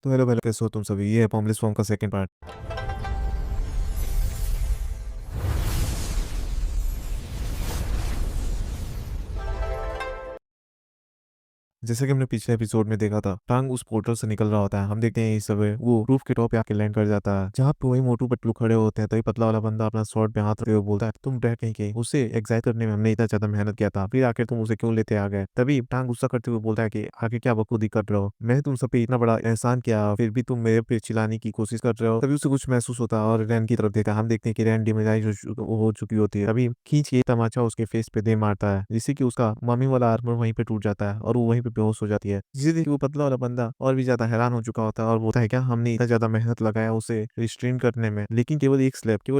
तो हेलो पहले कैसे हो तुम सभी। ये है पॉमलेस फॉर्म का सेकंड पार्ट। जैसे कि हमने पिछले एपिसोड में देखा था, टांग उस पोर्टल से निकल रहा होता है। हम देखते हैं इस समय वो रूफ के टॉप पे आके लैंड कर जाता है, जहाँ पे वही मोटू पतलू खड़े होते हैं। तभी पतला वाला बंदा अपना स्वॉर्ड पे हाथ रखे हुए बोलता है, तुम डर कहीं के, उसे एग्जाइट करने में हमने इतना ज्यादा मेहनत किया था, फिर आखिर तुम उसे क्यों लेते आ गए। तभी टांग गुस्सा करते हुए बोलता है कि आगे क्या बखूदी कर रहे हो, मैंने तुम सब पे इतना बड़ा एहसान किया, फिर भी तुम मेरे पे चिल्लाने की कोशिश कर रहे हो। तभी उसे कुछ महसूस होता है और रैन की तरफ देखा। हम देखते हैं कि रैन डिमोनाइज हो चुकी होती है। तभी खींच के तमाचा उसके फेस पे दे मारता है, जिससे कि उसका मम्मी वाला आर्मर वहीं पे टूट जाता है और वो वहीं पे बेहोश हो जाती है। जिसे देख के वो पतला वाला बंदा और भी ज्यादा हैरान हो चुका होता है और बोलता है क्या हमने इतना ज्यादा मेहनत लगाया उसे रिस्ट्रेन करने में, लेकिन केवल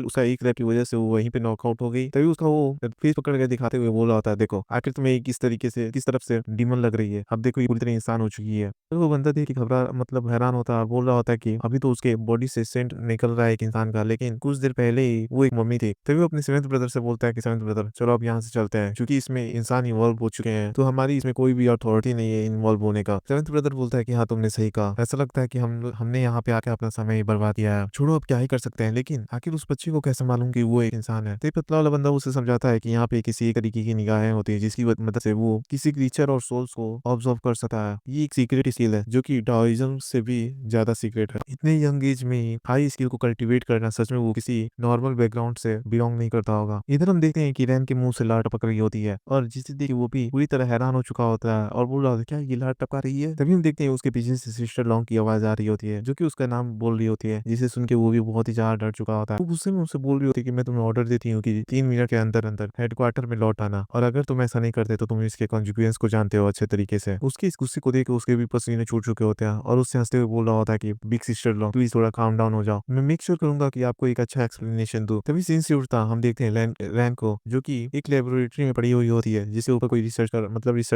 उसका एक स्लैप की वजह से वो वहीं पे नॉकआउट हो गई। तभी उसका वो फेस पकड़ के दिखाते हुए बोल रहा होता है, देखो आखिर तुम्हें किस तरीके से किस तरफ से डीमन लग रही है, अब देखो ये पूरी तरह इंसान हो चुकी है। तो वो बंदा देख के घबरा मतलब हैरान होता है और बोल रहा होता है कि अभी तो उसके बॉडी से सेंट निकल रहा है एक इंसान का, लेकिन कुछ देर पहले ही वो एक मम्मी थी। तभी वो अपने सेवेंथ ब्रदर से बोलता है कि सेवेंथ ब्रदर चलो अब यहाँ से चलते हैं, क्योंकि इसमें इंसान इन्वॉल्व हो चुके हैं, तो हमारी इसमें कोई भी अथॉरिटी नहीं है इन्वॉल्व होने का। सेवेंथ ब्रदर बोलता है कि हाँ तुमने सही कहा, ऐसा लगता है कि हमने यहाँ पे आके अपना समय ही बर्बाद किया है, छोड़ो अब क्या ही कर सकते हैं। लेकिन आखिर उस बच्चे को कैसे मालूम कि वो एक इंसान है। तो पतला वाला बंदा उसे समझाता है कि यहाँ पे किसी एक तरीके की निगाहें होती है, जिसकी मदद से वो किसी क्रीचर और सोल्स को ऑब्जर्व कर सकता है। ये एक सीक्रेट स्किल है जो कि डाओइज्म से भी ज्यादा सीक्रेट है। इतने यंग एज में हाई स्किल को कल्टीवेट करना सच में वो किसी नॉर्मल बैकग्राउंड से बिलोंग नहीं करता होगा। इधर हम देखते हैं कि रैन के मुंह से लार टपक रही होती है और जिसे देख के वो भी पूरी तरह हैरान हो चुका होता है और बोल रहा होता है क्या ये लार टपका रही है। तभी हम देखते हैं उसके पीछे से सिस्टर लॉन्ग की आवाज आ रही होती है, जो कि उसका नाम बोल रही होती है, जिसे सुन के वो भी बहुत ही ज्यादा डर चुका होता है। वो गुस्से में उससे बोल रही होती है कि मैं तुम्हें ऑर्डर देती हूँ कि 3 मिनट के अंदर अंदर हेडक्वार्टर में लौट आना, और अगर तुम ऐसा नहीं करते तो तुम इसके कॉन्सिक्वेंस को जानते हो अच्छे तरीके से। उसके इस गुस्से को देख के उसके भी पसीने छूट चुके होते हैं और उससे हंसते हुए बोल रहा होता है कि बिग सिस्टर लॉन्ग प्लीज थोड़ा काम डाउन हो जाओ, मैं मेक श्योर करूंगा कि आपको एक अच्छा एक्सप्लेनेशन दूं। तभी सीन से उठता हम देखते हैं रैन को, जो कि एक लेबोरेटरी में पड़ी हुई होती है, जिसके ऊपर कोई रिसर्च कर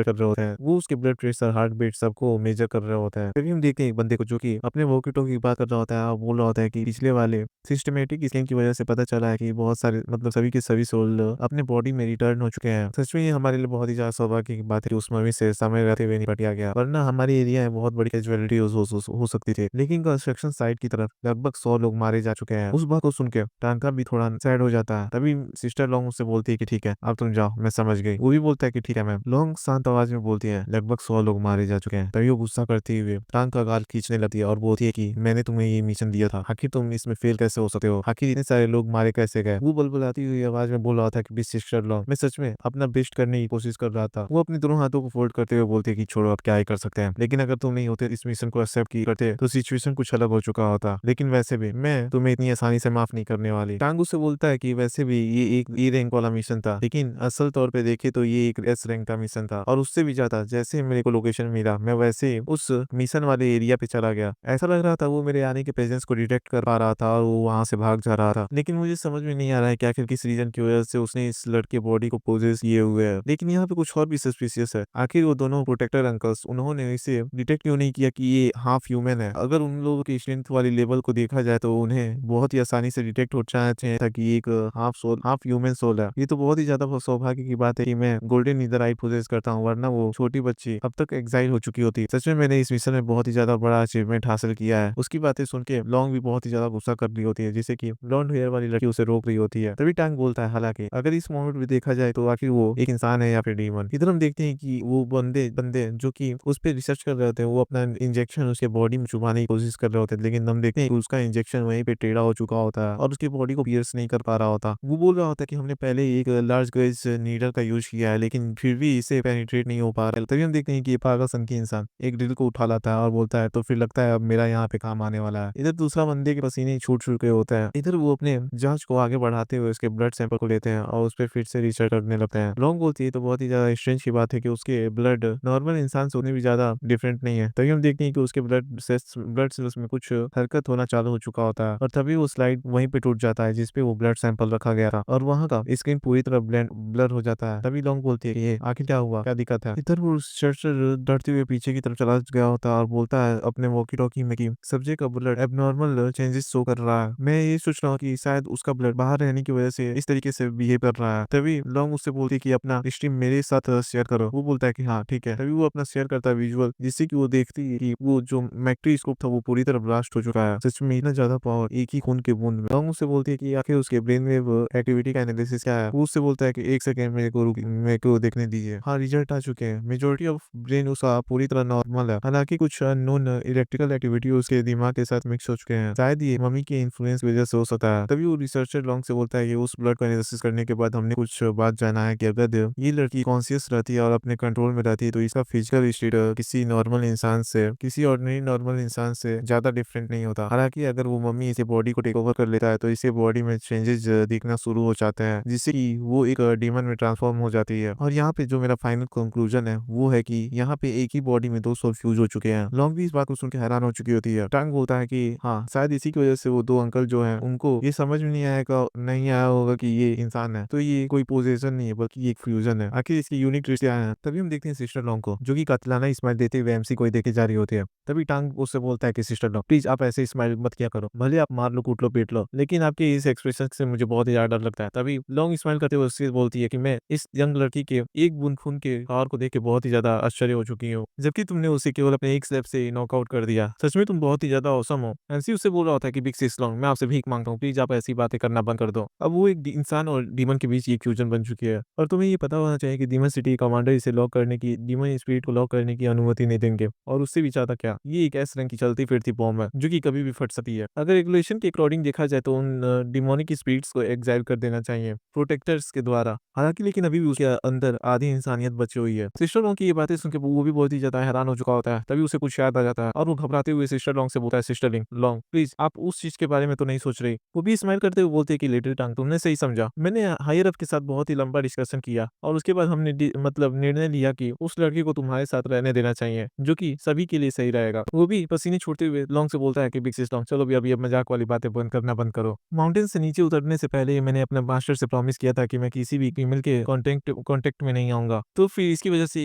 रहे होते हैं। वो उसके ब्लड प्रेशर हार्ट बीट सबको मेजर कर रहे होता है। तभी हम देखते हैं एक बंदे को जो कि अपने वॉकी टॉकी की बात कर रहा होता है और बोल रहा होता है कि पिछले वाले सिस्टमेटिक स्कैन की वजह से पता चला है कि बहुत सारे मतलब सभी के सभी सोल अपने बॉडी में रिटर्न हो चुके हैं। सच में ये हमारे लिए बहुत ही ज्यादा सौभाग्य की बात है कि उस मूवी से समय रहते हुए निपट गया, वरना हमारी एरिया में बहुत बड़ी कैजुअलिटी हो सकती थी। लेकिन कंस्ट्रक्शन साइट की तरफ लगभग 100 लोग मारे जा चुके हैं। उस बात को सुन के टांका भी थोड़ा सैड हो जाता है। तभी सिस्टर लॉन्ग उससे बोलती है कि ठीक है अब तुम जाओ, मैं समझ गई। वो भी बोलता है कि ठीक है मैम। लॉन्ग शांत आवाज में बोलती है लगभग 100 लोग मारे जा चुके हैं। तभी वो गुस्सा करते हुए टांग का गाल खींचने लगती है और बोलती है कि मैंने तुम्हें ये मिशन दिया था, आखिर तुम इसमें फेल कैसे हो सकते हो, आखिर इतने सारे लोग मारे कैसे गए। वो बलबलाती हुई आवाज में बोल रहा था कि सिस्टर लॉन्ग मैं सच में अपना बेस्ट करने की कोशिश कर रहा था। वो अपने दोनों हाथों को फोल्ड करते हुए बोलती है कि छोड़ो अब क्या ही कर सकते हैं, लेकिन अगर तुम नहीं होते इस मिशन को एक्सेप्ट की करते तो सिचुएशन कुछ अलग हो चुका होता, लेकिन वैसे भी मैं तुम्हें इतनी आसानी से माफ नहीं करने वाली। टांगू से बोलता है कि वैसे भी ये एक ई रैंक वाला मिशन था, लेकिन असल तौर पे देखे तो ये एक एस रैंक का मिशन था, और उससे भी ज्यादा जैसे मेरे को लोकेशन मिला मैं वैसे उस मिशन वाले एरिया पे चला गया। ऐसा लग रहा था वो मेरे आने के प्रेजेंस को डिटेक्ट कर पा रहा था और वो वहां से भाग जा रहा था, लेकिन मुझे समझ में नहीं आ रहा है कि आखिर किस रीजन की वजह से उसने इस लड़के बॉडी को पोजेस किए हुए है। लेकिन यहाँ पे कुछ और भी सस्पिशियस है, आखिर वो दोनों प्रोटेक्टर अंकल्स उन्होंने इसे डिटेक्ट क्यों नहीं किया कि ये हाफ ह्यूमन है। अगर उन लोगों की स्ट्रेंथ वाली लेवल को देखा जाए तो उन्हें बहुत ही आसानी से डिटेक्ट हो जाना चाहिए था कि एक हाफ ह्यूमन सोल है। ये तो बहुत ही ज्यादा सौभाग्य की बात है कि मैं गोल्डन ईदर आई पोजेस करता हूँ, वरना वो छोटी बच्ची अब तक एग्जाइल हो चुकी होती। सच में मैंने इस मिशन में बहुत ही ज्यादा बड़ा अचीवमेंट हासिल किया है। उसकी बातें सुन के लॉन्ग भी बहुत ही ज्यादा गुस्सा कर रही होती है, जिसे कि ब्लॉन्ड हेयर वाली लड़की उसे रोक रही होती है। तभी टांग बोलता है हालांकि अगर इस मोमेंट में देखा जाए तो आखिर वो एक इंसान है या फिर डीमन। इधर हम देखते हैं कि वो बंदे बंदे जो कि उस पर रिसर्च कर रहे होते हैं, वो अपना इंजेक्शन उसके बॉडी में चुभाने की कोशिश कर रहे होते हैं, लेकिन हम देखते हैं कि उसका इंजेक्शन वहीं पे टेढ़ा हो चुका होता है और उसकी बॉडी को पियर्स नहीं कर पा रहा होता। वो बोल रहा होता है कि हमने पहले ही एक लार्ज गेज नीडल का यूज किया है, लेकिन फिर भी इसे पेनिट्रेट नहीं हो पा रहा है। तभी हम देखते हैं कि ये पागल सन की इंसान एक ड्रिल को उठा लाता है और बोलता है तो फिर लगता है अब मेरा यहाँ पे काम आने वाला है। इधर दूसरा बंदे के पसीने छूट चुके होते हैं। इधर वो अपने जांच को आगे बढ़ाते हुए उसके ब्लड सैंपल को लेते हैं और उस पर फिर से रिसर्च करने लगते हैं। लॉन्ग बोलती है तो बहुत ही ज्यादा स्ट्रेंज की बात है कि उसके ब्लड नॉर्मल इंसान से उतने भी ज्यादा डिफरेंट नहीं है। तभी हम देखते हैं कि उसके ब्लड सेल्स में कुछ हरकत होना चालू हो चुका होता है और तभी वो स्लाइड वहीं पे टूट जाता है जिसपे वो ब्लड सैंपल रखा गया था और वहां का स्क्रीन पूरी तरह ब्लर हो जाता है। तभी लॉन्ग बोलती है कि ये आखिर क्या हुआ, क्या दिक्कत है। इधर वो उस रिसर्चर डरते हुए पीछे की तरफ चला गया होता है और बोलता है अपने वॉकी टॉकी में कि सब्जेक्ट का ब्लड एबनॉर्मल चेंजेस शो कर रहा है। मैं ये सोच रहा हूँ कि शायद उसका ब्लड बाहर रहने की वजह से इस तरीके से बिहेव कर रहा है। तभी लॉन्ग उससे बोलती है कि अपना स्ट्रीम मेरे साथ शेयर करो। वो बोलता है कि हाँ ठीक है। तभी वो अपना शेयर करता है विजुअल, जिससे कि वो देखती है कि वो जो मैक्ट्री था वो पूरी तरह ब्लास्ट हो चुका है। सच में इतना ज्यादा पावर एक ही खून के बूंद में। लॉन्ग उससे बोलती है कि आखिर उसके ब्रेन वेव एक्टिविटी का एनालिसिस क्या है। वो उससे बोलता है कि एक सेकंड मेरे को देखने दीजिए। हाँ, रिजल्ट आ चुके हैं। मेजोरिटी ऑफ ब्रेन उसका पूरी तरह नॉर्मल है, हालांकि कुछ अननोन इलेक्ट्रिकल एक्टिविटी उसके दिमाग के साथ मिक्स हो चुके हैं। शायद ये मम्मी के इन्फ्लुएंस वजह से हो सकता है। तभी वो रिसर्चर लॉन्ग से बोलता है कि उस ब्लड का एनालिसिस करने के बाद हमने कुछ बात जाना है कि अगर ये लड़की कॉन्शियस रहती है और अपने कंट्रोल में रहती है तो इसका फिजिकल स्टेट किसी नॉर्मल इंसान से, किसी ऑर्डिनरी नॉर्मल इंसान से ज्यादा डिफरेंट नहीं होता। हालांकि अगर वो मम्मी इसे बॉडी को टेक ओवर कर लेता है तो इसे बॉडी में चेंजेस दिखना शुरू हो जाते हैं, जिससे कि वो एक डीमन में ट्रांसफॉर्म हो जाती है। और यहाँ पे जो मेरा फाइनल कंक्लूजन है वो है कि यहाँ पे एक ही बॉडी में दो सोल फ्यूज हो चुके हैं। लॉन्ग भी इस बात को सुन के हैरान हो चुकी होती है। टांग बोलता है कि हाँ, शायद इसी की वजह से वो दो अंकल जो हैं उनको ये समझ में नहीं आया होगा कि ये इंसान है, तो ये कोई पोजेशन नहीं है बल्कि एक फ्यूजन है। आखिर इसकी यूनिक ट्विस्ट क्या है। तभी हम देखते हैं सिस्टर लॉन्ग को, जो कि कातिलाना स्माइल देते हुए एमसी को ही देखे जा रही होती है। तभी टांग उससे बोलता है कि सिस्टर लॉन्ग प्लीज आप ऐसे स्माइल मत किया करो, भले आप मार लो, कूट लो, पीट लो, लेकिन आपके इस एक्सप्रेशन से मुझे बहुत ही ज्यादा डर लगता है। तभी लॉन्ग स्माइल करते हुए उससे बोलती है कि मैं इस यंग लड़की के एक बूंद खून के पावर को देख के बहुत ही ज्यादा आश्चर्य हो चुकी हूँ, जबकि तुमने उसे केवल अपने एक स्टेप से नॉकआउट कर दिया। सच में तुम बहुत ही ज्यादा औसम हो। एमसी उससे बोल रहा होता है कि बिग सिस लॉन्ग, मैं आपसे भीख मांगता हूँ, प्लीज आप ऐसी बातें करना बंद कर दो। अब वो एक इंसान और डीमन के बीच एक फ्यूजन बन चुकी है, और तुम्हें ये पता होना चाहिए कि डीमन सिटी कमांडर इसे लॉक करने की, डीमन स्पिरिट को लॉक करने की अनुमति नहीं देंगे। और उससे भी ज्यादा क्या, ये एक एस रंग की चलती फिरती बॉम्ब है जो कि कभी भी फट सकती है। अगर रेगुलेशन के अकॉर्डिंग देखा जाए तो उन डिमोनिक स्पिरिट्स को एग्जाइल कर देना चाहिए प्रोटेक्टर्स के द्वारा। हालांकि लेकिन अभी भी उसके अंदर आधी इंसानियत बची हुई है। सिस्टर लॉन्ग की ये बातें सुनकर वो भी बहुत ही ज्यादा हैरान हो चुका होता है। तभी उसे कुछ याद आ जाता है और वो घबराते हुए सिस्टर लॉन्ग से बोलता है, सिस्टर लॉन्ग प्लीज आप उस चीज के बारे में तो नहीं सोच रही। वो भी स्माइल करते हुए बोलते हैं कि लिटिल टंग, तुमने सही समझा। मैंने हायर अप के साथ बहुत ही लंबा डिस्कशन किया और उसके बाद हमने मतलब निर्णय लिया कि उस लड़की को तुम्हारे साथ रहने देना चाहिए, जो कि सभी के लिए सही रहेगा। वो भी पसीने छोड़ते हुए लॉन्ग से बोलता है कि बिग सिस लॉन्ग, चलो भी अभी अब मजाक वाली बातें बंद करो। माउंटेन से नीचे उतरने से पहले मैंने अपने मास्टर से प्रॉमिस किया था कि मैं किसी भी फीमेल के कांटेक्ट में नहीं आऊंगा, तो फिर इसकी वजह से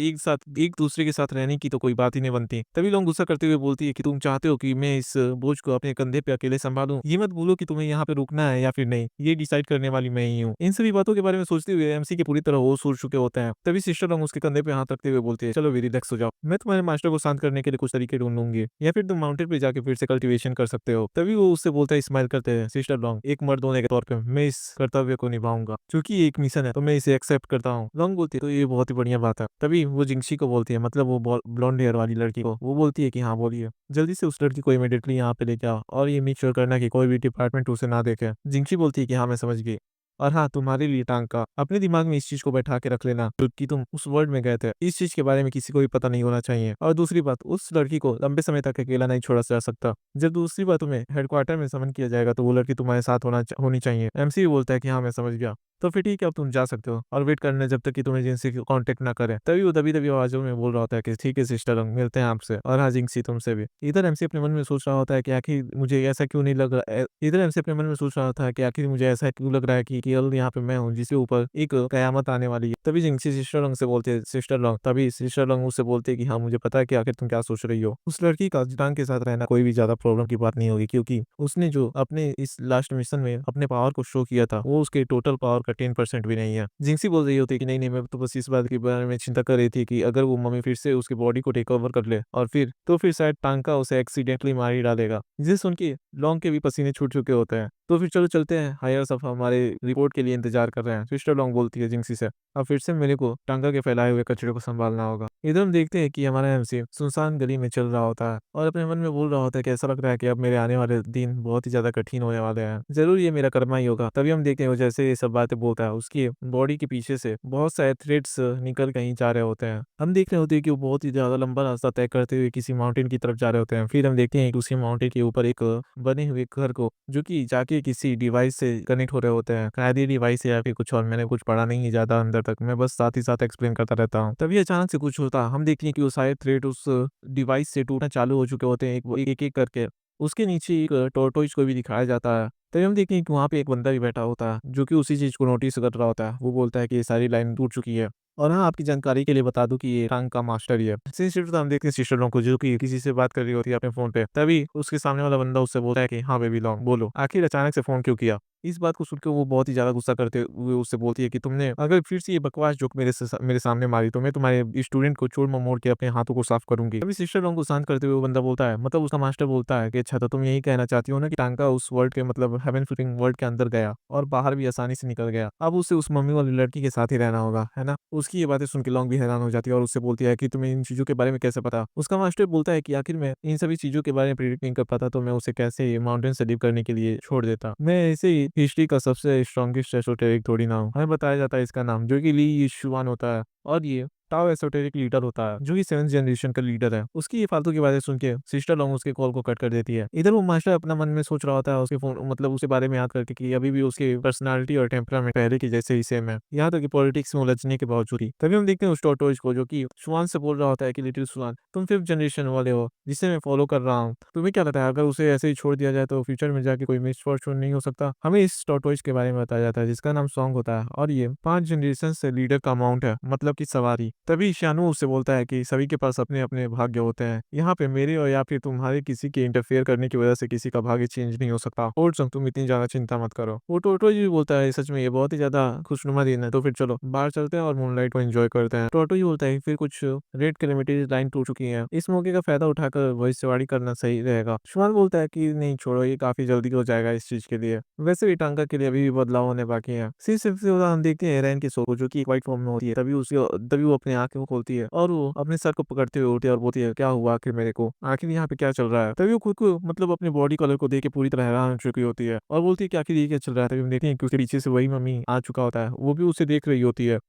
एक दूसरे के साथ रहने की तो कोई बात ही नहीं बनती। तभी लॉन्ग गुस्सा करते हुए बोलती है कि तुम चाहते हो कि मैं इस बोझ को अपने कंधे पे अकेले संभालूं। ये मत भूलो कि तुम्हें यहाँ पे रुकना है या फिर नहीं, ये डिसाइड करने वाली मैं ही हूँ। इन सभी बातों के बारे में सोचते हुए एमसी के पूरी तरह होश उड़ चुके होते हैं। तभी सिस्टर लॉन्ग उसके कंधे पे हाथ रखते हुए बोलती है, चलो भी रिलैक्स हो जाओ, मैं तुम्हारे मास्टर को शांत करने के लिए कुछ तरीके ढूंढ लूंगी, या फिर तुम माउंटेन पे जाके फिर से कल्टीवेशन कर सकते हो। तभी वो उससे बोलता है स्माइल करते हैं, सिस्टर लॉन्ग एक मर्द होने के तौर पे मैं इस कर्तव्य को निभाऊंगा, क्योंकि ये एक मिशन है तो मैं इसे एक्सेप्ट करता हूँ। लॉन्ग बोलती है तो ये बहुत ही बढ़िया बात है। तभी वो जिंक्सी को बोलती है, मतलब वो ब्लॉन्ड हेयर वाली लड़की को, वो बोलती है कि हाँ बोलिए, जल्दी से उस लड़की को इमीडिएटली यहाँ पे लेके आओ और ये मेक श्योर करना कि कोई भी डिपार्टमेंट उसे ना देखे। जिंक्सी बोलती है कि हाँ मैं समझ गई। और हाँ, तुम्हारे लिए टांग का अपने दिमाग में इस चीज को बैठा के रख लेना कि तुम उस वर्ल्ड में गए थे, इस चीज के बारे में किसी को भी पता नहीं होना चाहिए। और दूसरी बात, उस लड़की को लंबे समय तक अकेला नहीं छोड़ा जा सकता। जब दूसरी बात तुम्हें हेडक्वार्टर में समन किया जाएगा तो वो लड़की तुम्हारे साथ होनी चाहिए। एमसी भी बोलता है कि हाँ मैं समझ गया, तो फिर ठीक है अब तुम जा सकते हो और वेट करने जब तक कि तुम्हें जिनसे कांटेक्ट ना करे। तभी वो दबी दबी आवाजों में बोल रहा होता है कि ठीक है सिस्टर, मिलते हैं आपसे, और हाँ जिंक्सी तुमसे भी। इधर एमसी अपने मन में सोच रहा होता है कि आखिर मुझे ऐसा क्यों नहीं लग रहा। इधर एमसी अपने मन में सोच रहा होता है कि आखिर मुझे ऐसा क्यों लग रहा है कि केवल यहाँ पे मैं हूँ जिसके ऊपर एक कयामत आने वाली है। तभी जिंक्सी सिस्टर लॉन्ग से बोलते हैं, सिस्टर लॉन्ग, तभी सिस्टर लॉन्ग उससे बोलते हैं कि हाँ मुझे पता है कि आखिर तुम क्या सोच रही हो। उस लड़की का जितांग के साथ रहना कोई भी ज्यादा प्रॉब्लम की बात नहीं होगी, क्योंकि उसने जो अपने इस लास्ट मिशन में अपने पावर को शो किया था वो उसके टोटल पावर का 10% भी नहीं है। जिंक्सी बोल रही होती है कि नहीं नहीं, मैं तो बस इस बात के बारे में चिंता कर रही थी कि अगर वो मम्मी फिर से उसकी बॉडी को टेक ओवर कर ले और फिर तो फिर शायद टांका उसे एक्सीडेंटली मार ही डालेगा। जिसे सुन के लॉन्ग के भी पसीने छूट चुके होते हैं। तो फिर चलो चलते हैं, हायर सब हमारे रिपोर्ट के लिए इंतजार कर रहे हैं। सिस्टर लॉन्ग बोलती है जिंक्सी से, अब फिर से मेरे को टांगा के फैलाए हुए कचरे को संभालना होगा। इधर हम देखते हैं कि हमारा एमसी सुनसान गली में चल रहा होता है और अपने मन में बोल रहा होता है कि ऐसा लग रहा है कि अब मेरे आने वाले दिन बहुत ही ज्यादा कठिन होने वाले हैं, जरूर ये मेरा कर्मा ही होगा। तभी हम देखते हैं वो जैसे ये सब बातें बोलता है उसकी बॉडी के पीछे से बहुत सारे थ्रेड्स निकल कहीं जा रहे होते हैं। हम देख रहे होते हैं कि वो बहुत ही ज्यादा लंबा रास्ता तय करते हुए किसी माउंटेन की तरफ जा रहे होते हैं। फिर हम देखते हैं कि उसी माउंटेन के ऊपर एक बने हुए घर को जो कि जाके किसी डिवाइस से कनेक्ट हो रहे होते हैं, शायद ये डिवाइस या फिर कुछ और, मैंने कुछ पढ़ा नहीं है ज्यादा अंदर तक, मैं बस साथ ही साथ एक्सप्लेन करता रहता हूँ। तभी अचानक से कुछ होता, हम देखते हैं कि वो सारे थ्रेड उस डिवाइस से टूटना चालू हो चुके होते हैं एक एक करके। उसके नीचे एक टॉर्टोइज को भी दिखाया जाता है। तभी हम देखते हैं कि वहाँ पे एक बंदा भी बैठा होता है जो कि उसी चीज को नोटिस कर रहा होता है। वो बोलता है कि ये सारी लाइन टूट चुकी है और हाँ, आपकी जानकारी के लिए बता दूं कि ये टांग का मास्टर ही है। सीन शिफ्ट हम देखते हैं सिस्टर लोगों को जो कि किसी से बात कर रही होती है अपने फोन पे, तभी उसके सामने वाला बंदा उससे बोलता है कि हाँ बेबी लॉन्ग, बोलो आखिर अचानक से फोन क्यों किया। इस बात को सुनकर वो बहुत ही ज्यादा गुस्सा करते हुए उससे बोलती है कि तुमने अगर फिर से ये बकवास जोक मेरे सामने मारी तो मैं तुम्हारे स्टूडेंट को चोर ममोड़ के अपने हाथों को साफ करूंगी। अभी सिस्टर लोगों को शांत करते हुए वो बंदा बोलता है, मतलब उसका मास्टर बोलता है कि अच्छा तो तुम यही कहना चाहती हो ना कि टांका उस वर्ल्ड के मतलब हेवन फिटिंग वर्ल्ड के अंदर गया और बाहर भी आसानी से निकल गया, अब उसे उस मम्मी वाली लड़की के साथ ही रहना होगा, है ना। उसकी ये बातें सुन के लॉन्ग भी हैरान हो जाती है और उससे बोलती है कि तुम्हें इन चीजों के बारे में कैसे पता। उसका मास्टर बोलता है कि आखिर मैं इन सभी चीजों के बारे में प्रिडिक्ट नहीं कर पाता तो मैं उसे कैसे माउंटेन से लिव करने के लिए छोड़ देता। मैं ऐसे ही हिस्ट्री का सबसे स्ट्रॉन्गेस्ट एसोटेरिक थोड़ी ना हूँ। हमें बताया जाता है इसका नाम जो कि ली यीशुआन होता है और ये टाओ एसोटेरिक लीडर होता है जो कि 7th जनरेशन का लीडर है। उसकी ये फालतू की बातें सुन के सिस्टर लॉन्ग उसके कॉल को कट कर देती है। इधर वो मास्टर अपना मन में सोच रहा होता है उसके फोन मतलब उसके बारे में याद करके कि अभी भी उसकी पर्सनालिटी और टेम्परामेंट पहले की जैसे ही सेम है, यहाँ तक कि पॉलिटिक्स में उलझने के बावजूद ही। तभी हम देखते हैं उस टॉर्टोइज को जो कि सुआन से बोल रहा होता है कि लिटिल सुआन तुम 5th जनरेशन वाले हो जिसे मैं फॉलो कर रहा हूँ। तुम्हें क्या लगता है अगर उसे ऐसे ही छोड़ दिया जाए तो फ्यूचर में जाके कोई मिसफॉर्चून नहीं हो सकता। हमें इस टॉर्टोइज के बारे में बताया जाता है जिसका नाम सॉन्ग होता है और ये 5 जनरेशन से लीडर का अमाउंट है, मतलब की सवारी। तभी शानू उससे बोलता है कि सभी के पास अपने अपने भाग्य होते हैं, यहाँ पे मेरे और या फिर तुम्हारे किसी के इंटरफेयर करने की वजह से किसी का भाग्य चेंज नहीं हो सकता। और तुम इतनी ज्यादा चिंता मत करो। वो टोटो जी बोलता है सच में ये बहुत ही ज्यादा खुशनुमा दिन है तो फिर चलो बाहर चलते हैं और मूनलाइट को एंजॉय करते हैं। टोटो जी बोलता है फिर कुछ रेड कैलेमिटीज लाइन टूट चुकी है, इस मौके का फायदा उठाकर भविष्यवाणी करना सही रहेगा। शुमान बोलता है कि नहीं छोड़ो ये काफी जल्दी हो जाएगा इस चीज के लिए, वैसे भी टांका के लिए अभी भी बदलाव होने बाकी है। सिर्फ हम देखते हैं एरन की सोको जो कि व्हाइट फॉर्म में होती है, तभी वो अपनी आंखें खोलती है और वो अपने सर को पकड़ते हुए उठती है और बोलती है क्या हुआ आखिर मेरे को, आखिर यहाँ पे क्या चल रहा है। तभी वो खुद को मतलब अपने बॉडी कलर को देख के पूरी तरह हैरान हो चुकी होती है और बोलती है कि आखिर ये क्या चल रहा है। तभी हम देखते हैं कि उसके पीछे से वही मम्मी आ चुका होता है, वो भी उसे देख रही होती है।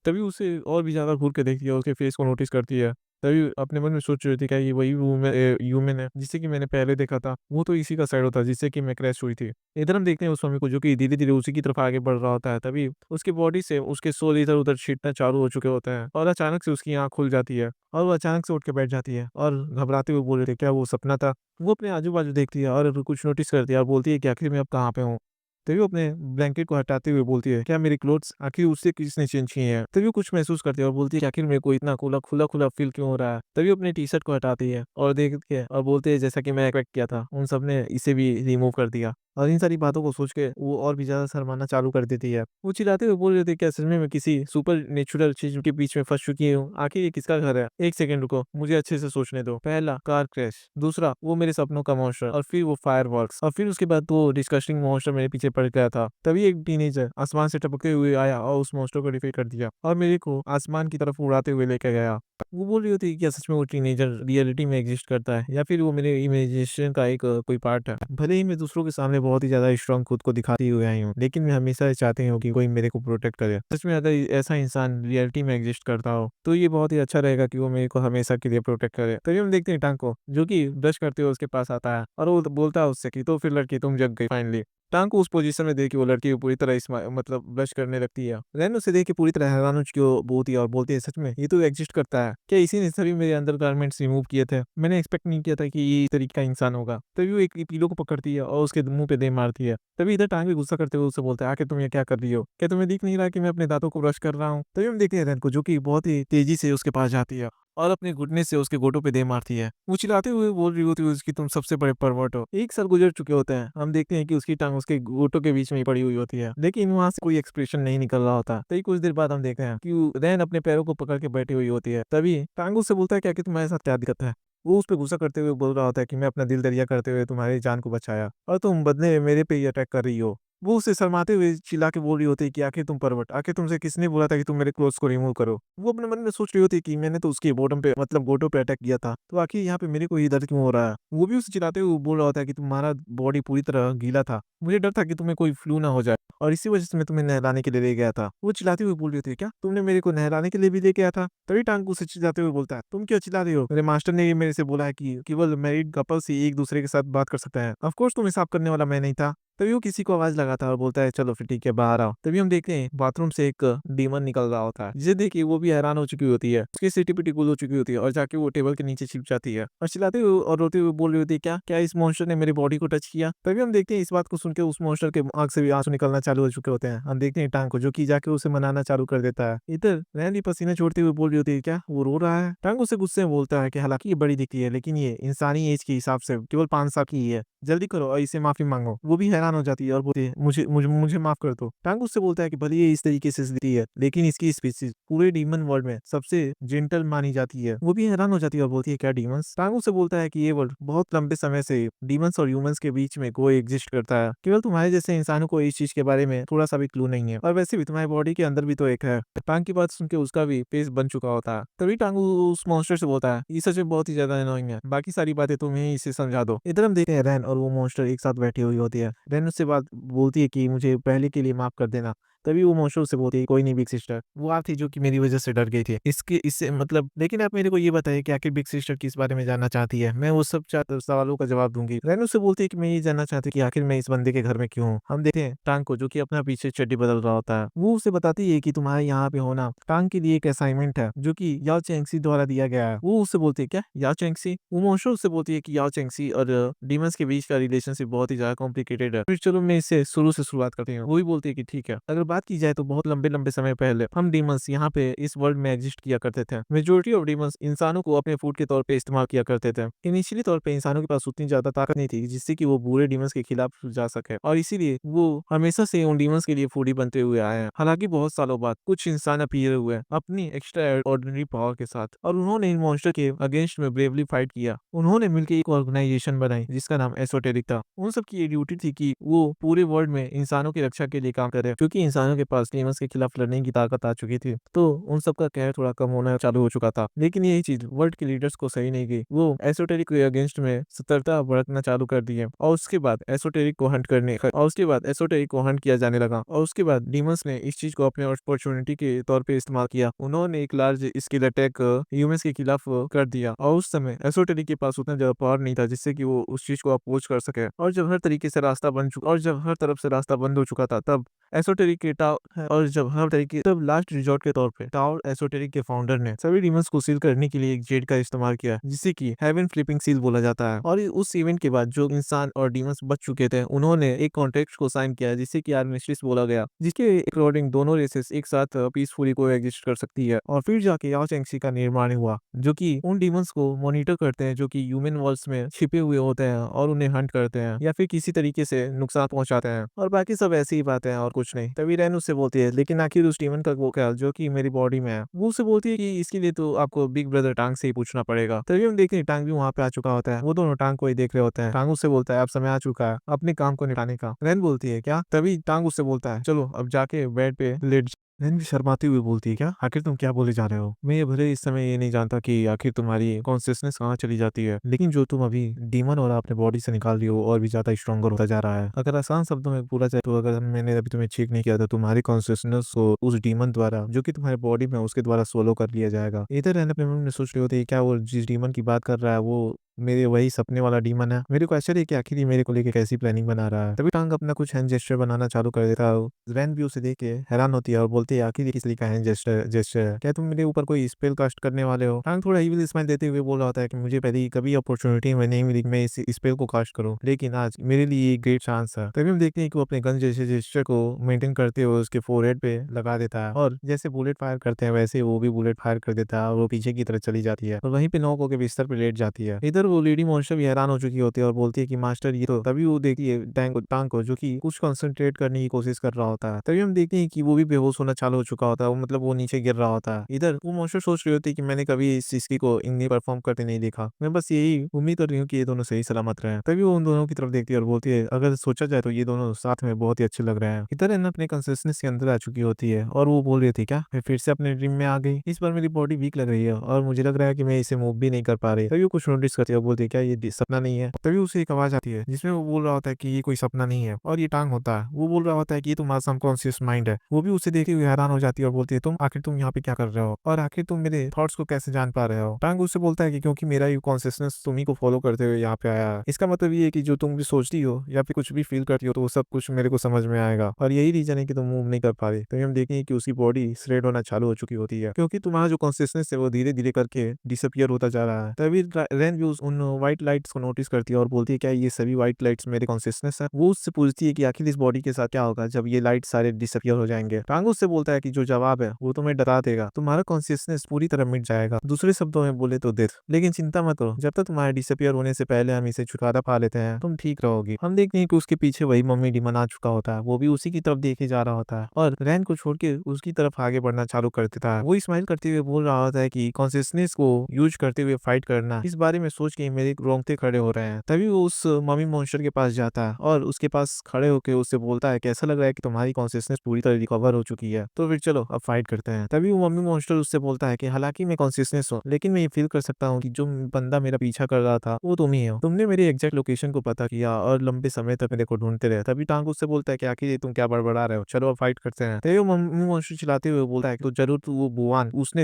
तभी उसे और भी ज़्यादा घूर के देखती है, उसके फेस को नोटिस करती है। तभी अपने मन में सोच रही थी क्या ये वही ह्यूमन है जिसे कि मैंने पहले देखा था, वो तो इसी का साइड होता है जिससे कि मैं क्रैश हुई थी। इधर हम देखते हैं उस मम्मी को जो कि धीरे धीरे उसी की तरफ आगे बढ़ रहा होता है। तभी उसकी बॉडी से उसके सोल इधर उधर छीटना चालू हो चुके होते हैं और अचानक से उसकी आंख खुल जाती है और वो अचानक से उठ के बैठ जाती है और घबराते हुए बोल रही थी क्या वो सपना था। वो अपने आजू बाजू देखती है और कुछ नोटिस करती है और बोलती है कि आखिर मैं अब कहाँ पे हूँ। तभी वो अपने ब्लैंकेट को हटाते हुए बोलती है क्या मेरी क्लोथ्स आखिर उससे किसने चेंज किए हैं। तभी वो कुछ महसूस करती है और बोलती है कि आखिर मेरे को इतना खुला खुला खुला फील क्यों हो रहा है। तभी वो अपनी टी शर्ट को हटाती है और देखती है और बोलती है जैसा कि मैं एक्सपेक्ट किया था उन सब ने इसे भी रिमूव कर दिया। और इन सारी बातों को सोच के वो और भी ज्यादा शर्माना चालू कर देती है। वो चिल्लाते हुए बोल रही थी क्या सच में मैं किसी सुपर नेचुरल चीज के बीच में फंस चुकी हूँ, आखिर ये किसका घर है। एक सेकंड रुको मुझे अच्छे से सोचने दो, पहला कार क्रैश, दूसरा वो मेरे सपनों का मॉन्स्टर और फिर वो फायर और फिर उसके बाद वो डिस्कस्टिंग मॉन्स्टर मेरे पीछे पड़ गया था। तभी एक टीनेजर आसमान से टपकते हुए आया और उस मॉन्स्टर को डिफीट कर दिया और मेरे को आसमान की तरफ उड़ाते हुए लेकर गया। वो बोल रही होती है क्या सच में वो टीनेजर रियलिटी में एग्जिस्ट करता है या फिर वो मेरे इमेजिनेशन का एक कोई पार्ट है। भले ही मैं दूसरों के सामने बहुत ही ज्यादा स्ट्रांग खुद को दिखाती हुए आई हूँ लेकिन मैं हमेशा चाहती हूँ कि कोई मेरे को प्रोटेक्ट करे। सच में अगर ऐसा इंसान रियलिटी में एग्जिस्ट करता हो तो ये बहुत ही अच्छा रहेगा कि वो मेरे को हमेशा के लिए प्रोटेक्ट करे। तभी हम देखते हैं टांग को जो कि ब्रश करते हुए उसके पास आता है और वो बोलता है उससे कि तो फिर लड़की तुम जग गई फाइनली। टांग को उस पोजीशन में देख के वो लड़की को पूरी तरह मतलब ब्रश करने लगती है। रैन उसे देख के पूरी तरह हैरान हो चुकी बोलती है और बोलती है सच में ये तो एग्जिस्ट करता है क्या, इसी ने सभी मेरे अंदर गारमेंट्स रिमूव किए थे, मैंने एक्सपेक्ट नहीं किया था कि ये इस तरीके का इंसान होगा। तभी वो एक पीलो को पकड़ती है और उसके मुंह पे दे मारती है। तभी इधर टांग भी गुस्सा करते हुए उससे बोलता है आखिर तुम ये क्या कर रही हो, क्या तुम्हें दिख नहीं रहा कि मैं अपने दांतों को ब्रश कर रहा हूँ। तभी हम देखते हैं रैन को जो कि बहुत ही तेजी से उसके पास जाती है और अपने घुटने से उसके गोटों पे दे मारती है। वो चिल्लाते हुए बोल रही होती है उसकी तुम सबसे बड़े परवर्ट हो। एक साल गुजर चुके होते हैं, हम देखते हैं कि उसकी टांग उसके गोटों के बीच में ही पड़ी हुई होती है लेकिन वहां से कोई एक्सप्रेशन नहीं निकल रहा होता। तभी कुछ देर बाद हम देखते हैं कि रैन अपने पैरों को पकड़ के बैठी हुई होती है। तभी टांग उससे बोलता है क्या कि तुम्हारे साथ क्या दिक्कत है। वो उस पर गुस्सा करते हुए बोल रहा होता है कि मैं अपना दिल दरिया करते हुए तुम्हारी जान को बचाया और तुम बदले में मेरे पे ही अटैक कर रही हो। वो उसे शर्माते हुए चिल्ला के बोल रही होती है कि आखिर तुम परवट, आखिर तुमसे किसने बोला था कि तुम मेरे क्लोथ्स को रिमूव करो। वो अपने मन में सोच रही होती है कि मैंने तो उसके बॉटम पे मतलब गोटो पे अटैक किया था तो आखिर यहाँ पे मेरे को ही दर्द क्यों हो रहा है। वो भी उसे चिल्लाते हुए बोल रहा होता है कि तुम्हारा बॉडी पूरी तरह गीला था, मुझे डर था कि तुम्हें कोई फ्लू ना हो जाए और इसी वजह से मैं तुम्हें नहलाने के लिए ले गया था। वो चिल्लाते हुए बोल रही थी क्या तुमने मेरे को नहलाने के लिए भी लेके आया था। तभी टांग उसे चिल्लाते हुए बोलता है तुम क्यों चिल्ला रही हो, मेरे मास्टर ने ये मेरे से बोला है कि केवल मैरिड कपल्स ही एक दूसरे के साथ बात कर सकते हैं, ऑफ कोर्स तुम हिसाब करने वाला मैं नहीं था। तभी वो किसी को आवाज लगाता है और बोलता है चलो फिर ठीक है बाहर आओ। तभी हम देखते हैं बाथरूम से एक डीमन निकल रहा होता है, जिसे देख के वो भी हैरान हो चुकी होती है, उसकी सिटी पिटी गुल हो चुकी होती है और जाके वो टेबल के नीचे छिप जाती है और चिल्लाते हुए और रोते हुए बोल रही होती है क्या क्या इस मॉन्स्टर ने मेरी बॉडी को टच किया। तभी हम देखते हैं इस बात को सुन के उस मॉन्स्टर के आंख से भी आंसू निकलना चालू हो चुके होते हैं। हम देखते हैं टांग को जो कि जाके उसे मनाना चालू कर देता है। इधर रैन भी पसीना छोड़ते हुए बोल रही होती है क्या वो रो रहा है। टांग उसे गुस्से में बोलता है कि हालांकि ये बड़ी दिखती है लेकिन ये इंसानी एज के हिसाब से केवल 5 साल की ही है, जल्दी करो और इसे माफी मांगो। वो भी हैरान हो जाती है और बोलती है मुझे मुझे मुझे माफ कर दो। टांग उससे बोलता है कि भले ये इस तरीके से दिखती है लेकिन इसकी स्पीसीज पूरे डीमन वर्ल्ड में सबसे जेंटल मानी जाती है। वो भी हैरान हो जाती है और बोलती है क्या डीमंस। टांग उससे बोलता है कि ये वर्ल्ड बहुत लंबे समय से डीमंस और ह्यूमंस के बीच में कोई एग्जिस्ट करता है, केवल तुम्हारे जैसे इंसानों को इस चीज के बारे में थोड़ा सा भी क्लू नहीं है, और वैसे भी तुम्हारी बॉडी के अंदर भी तो एक है। टांग की बात सुन के उसका भी पेस बन चुका होता है। तभी टांग उस मॉन्स्टर से बोलता है ये सच में बहुत ही ज्यादा अनोइंग है, बाकी सारी बातें तुम ही इसे समझा दो। इधर हम देखते हैं रैन और वो मॉन्स्टर एक साथ बैठी हुई होती है। रैन उससे बात बोलती है कि मुझे पहले के लिए माफ कर देना। तभी वो मॉन्स्टर उससे बोलती है कोई नहीं बिग सिस्टर, वो आप थी जो कि मेरी वजह से डर गई थी इसके इससे मतलब, लेकिन आप मेरे को ये बताइए कि आखिर बिग सिस्टर किस बारे में जानना चाहती है, मैं वो सब सवालों का जवाब दूंगी। रैन उससे बोलती है कि मैं ये जानना चाहती हूँ कि आखिर मैं इस बंदे के घर में क्यों हूँ। हम देखते हैं टांग को जो कि अपना पीछे चड्डी बदल रहा होता है। वो उसे बताती है कि तुम्हारे यहाँ पे होना टांग के लिए एक असाइनमेंट है जो कि याओ चेंगसी द्वारा दिया गया है। वो उससे बोलती है क्या याओ चेंगसी। वो मॉन्स्टर उससे बोलती है कि याओ चेंगसी और डीमंस के बीच का रिलेशनशिप बहुत ही ज्यादा कॉम्प्लिकेटेड है। फिर चलो मैं इसे शुरू से शुरुआत करती हूँ। वो भी बोलती है कि ठीक है। अगर बात की जाए तो बहुत लंबे लंबे समय पहले हम डीमंस यहाँ पे इस वर्ल्ड में एग्जिस्ट किया करते थे। मेजोरिटी ऑफ डीमंस इंसानों को अपने फूड के तौर पे इस्तेमाल किया करते थे। इनिशियली तौर पे इंसानों के पास उतनी ज्यादा ताकत नहीं थी जिससे कि वो बुरे डीमंस के खिलाफ जा सके, और इसीलिए वो हमेशा से उन डीमंस के लिए फूड ही बनते हुए आए हैं। हालांकि बहुत सालों बाद कुछ इंसान अपीयर हुए अपनी एक्स्ट्रा ऑर्डिनरी पावर के साथ, और उन्होंने इन मॉन्स्टर के अगेंस्ट में ब्रेवली फाइट किया। उन्होंने मिलकर एक ऑर्गेनाइजेशन बनाई जिसका नाम एसोटेरिक था। उन सब की ये ड्यूटी थी कि वो पूरे वर्ल्ड में इंसानों की रक्षा के लिए काम करे, क्योंकि इंसानों के पास डीमंस के खिलाफ लड़ने की ताकत आ चुकी थी, तो उन सब का कहर थोड़ा कम होना चालू हो चुका था। लेकिन यही चीज वर्ल्ड के लीडर्स को सही नहीं गई। वो एसोटेरिक के अगेंस्ट में सतर्कता बरतना चालू कर दी है, और उसके बाद एसोटेरिक को हंट करने और उसके बाद एसोटेरिक को हंट किया जाने लगा, और उसके बाद डीमंस ने इस चीज को अपने अपॉर्चुनिटी के तौर पे इस्तेमाल किया। उन्होंने एक लार्ज स्केल अटैक ह्यूमंस के खिलाफ कर दिया, और उस समय एसोटेरिक के पास उतना ज्यादा पावर नहीं था जिससे कि वो उस चीज को अपोज कर सके। और जब हर तरीके से रास्ता बन चुका और जब हर तरफ से रास्ता बंद हो चुका था, तब एसोटेरिक के टावर और जब हर तरीके तब लास्ट रिजॉर्ट के तौर पे टावर एसोटेरिक के फाउंडर ने सभी डीमंस को सील करने के लिए एक जेड का इस्तेमाल किया, जिसे कि हेवन फ्लिपिंग सील बोला जाता है। और उस इवेंट के बाद जो इंसान और डीमंस बच चुके थे उन्होंने एक कॉन्ट्रैक्ट को साइन किया जिसे कि आर्मिस्ट्रिस बोला गया, जिसके अकॉर्डिंग दोनों रेसेस एक साथ पीसफुली को एग्जिस्ट कर सकती है। और फिर जाके याओ चेंगसी का निर्माण हुआ जो कि उन डीमंस को मॉनिटर करते हैं जो कि ह्यूमन वर्ल्ड्स में छिपे हुए होते हैं और उन्हें हंट करते हैं या फिर किसी तरीके से नुकसान पहुंचाते हैं, और बाकी सब ऐसी ही बातें हैं और कुछ नहीं। तभी रैन उससे बोलती है लेकिन आखिर उस डीमन का वो क्या जो कि मेरी बॉडी में है। वो उससे बोलती है कि इसके लिए तो आपको बिग ब्रदर टांग से ही पूछना पड़ेगा। तभी हम देखते हैं टांग भी वहां पे आ चुका होता है। वो दोनों टांग को ही देख रहे होते हैं। टांग उससे बोलता है अब समय आ चुका है अपने काम को निपटाने का। रैन बोलती है क्या। तभी टांग उससे बोलता है चलो अब जाके बेड पे लेट। नैन भी शर्माती हुई बोलती है क्या आखिर तुम क्या बोले जा रहे हो। मैं ये भले इस समय ये नहीं जानता कि आखिर तुम्हारी कॉन्सियसनेस कहाँ चली जाती है, लेकिन जो तुम अभी डीमन और अपने बॉडी से निकाल रही हो और भी ज्यादा स्ट्रॉन्गर होता जा रहा है। अगर आसान शब्दों में पूरा जाए तो अगर मैंने अभी तुम्हें चेक नहीं किया था तुम्हारी कॉन्सियसनेस को उस डीमन द्वारा जो कि तुम्हारे बॉडी में उसके द्वारा सोलो कर लिया जाएगा। इधर रहने अपने मन में सोच रही होती है क्या वो जिस डीमन की बात कर रहा है वो मेरे वही सपने वाला डीमन है। मेरे को आश्चर्य है कि आखिर ये मेरे को लेके कैसी प्लानिंग बना रहा है। तभी टांग अपना कुछ हैंड जेस्चर बनाना चालू कर देता है। रैन भी उसे देख के हैरान होती है और बोलती है आखिर ये किस लिए का हैंड जेस्चर है, क्या तुम मेरे ऊपर कोई स्पेल कास्ट करने वाले हो। टांग थोड़ा इविल स्माइल देते हुए बोल रहा होता है कि मुझे पहले कभी अपॉर्चुनिटी में नहीं मिली मैं इस स्पेल को कास्ट करूं, लेकिन आज मेरे लिए एक ग्रेट चांस है। तभी हम देखते हैं कि वो अपने गन जैसे जेस्चर को मेंटेन करते हुए उसके फोरहेड पे लगा देता है, और जैसे बुलेट फायर करते हैं वैसे वो भी बुलेट फायर कर देता है और वो पीछे की तरफ चली जाती है और वहीं पे नॉक होकर बिस्तर पे लेट जाती है। इधर वो लेडी मॉन्स्टर भी हैरान हो चुकी होती है और बोलती है कि मास्टर ये तो। तभी वो देखती है टांग को जो कि कुछ कंसंट्रेट करने की कोशिश कर रहा होता है। तभी हम देखते हैं कि वो भी बेहोश होना चालू हो चुका होता है, वो मतलब वो नीचे गिर रहा होता है। इधर वो मॉन्स्टर सोच रही होती है कि मैंने कभी इस चीज को इनने परफॉर्म करते नहीं देखा, मैं बस यही उम्मीद कर रही हूँ कि ये दोनों सही सलामत रहे। तभी वो उन दोनों की तरफ देखती है और बोलती है अगर सोचा जाए तो ये दोनों साथ में बहुत ही अच्छे लग रहे हैं। इधर है ना अपने कंसिस्टेंस के अंदर आ चुकी होती है और वो बोल रही थी क्या मैं फिर से अपने ड्रीम में आ गई। इस बार मेरी बॉडी वीक लग रही है और मुझे लग रहा है कि मैं इसे मूव भी नहीं कर पा रही। तभी वो कुछ नोटिस करती जाती है और बोलती है क्या ये सपना नहीं है। तभी उसे एक आवाज आती है जिसमें वो बोल रहा होता है कि ये कोई सपना नहीं है और ये टांग होता है। वो बोल रहा होता है कि ये तुम्हारा सबकॉन्शियस माइंड है। वो भी उसे देखे हुए हैरान हो जाती है और बोलती है तुम यहाँ पे क्या कर रहे हो और आखिर तुम मेरे थॉट्स को कैसे जान पा रहे हो। टांग उससे बोलता है कि क्योंकि मेरा ये कॉन्शियसनेस तुम्ही को फॉलो करते हुए यहाँ पे आया है। इसका मतलब ये है कि जो तुम भी सोचती हो या फिर कुछ भी फील करती हो तो वो सब कुछ मेरे को समझ में आएगा और यही रीजन है कि तुम मूव नहीं कर पा रही। तभी हम देखेंगे कि उसकी बॉडी स्ट्रेट होना चालू हो चुकी होती है क्योंकि तुम्हारा जो कॉन्शियसनेस है वो धीरे धीरे करके डिसअपियर होता जा रहा है। तभी रेन भी उन व्हाइट लाइट्स को नोटिस करती है और बोलती है क्या ये सभी व्हाइट लाइट्स मेरे कॉन्शियसनेस है। वो उससे पूछती है कि आखिर इस बॉडी के साथ क्या होगा जब ये लाइट सारे डिसअपियर हो जाएंगे। टांग उससे बोलता है कि जो जवाब है वो तुम्हें डरा देगा, तुम्हारा कॉन्शियसनेस पूरी तरह मिट जाएगा, दूसरे शब्दों में बोले तो डेथ। लेकिन चिंता मत करो, जब तक तुम्हारे डिसअपियर होने से पहले हम इसे छुटकारा पा लेते हैं तुम ठीक रहोगी। हम देखते हैं कि उसके पीछे वही मम्मी डिमन आ चुका होता है। वो भी उसी की तरफ देखे जा रहा होता है और रैन को छोड़ के उसकी तरफ आगे बढ़ना चालू कर देता है। वो स्माइल करते हुए बोल रहा होता है कि कॉन्शियसनेस को यूज करते हुए फाइट करना, इस बारे में सोच के मेरे रोंगटे खड़े हो रहे हैं। तभी वो उस मम्मी मॉन्स्टर के पास जाता है और उसके पास खड़े होकर उससे बोलता है कैसा लग रहा है कि तुम्हारी कॉन्शियसनेस पूरी तरह रिकवर हो चुकी है, तो फिर चलो अब फाइट करते हैं। तभी वो मम्मी मॉन्स्टर उससे बोलता है कि हालांकि मैं कॉन्शियसनेस हूँ लेकिन मैं ये फील कर सकता हूँ कि जो बंदा मेरा पीछा कर रहा था वो तुम ही हो। तुमने मेरी एग्जैक्ट लोकेशन को पता किया और लंबे समय तक मेरे को ढूंढते रहे। तभी टांग उससे बोलता है कि आखिर ये तुम क्या बड़बड़ा रहे हो, चलो अब फाइट करते हैं। तभी वो मम्मी मॉन्स्टर चिल्लाते हुए बोलता है तो जरूर तू वो बुआन उसने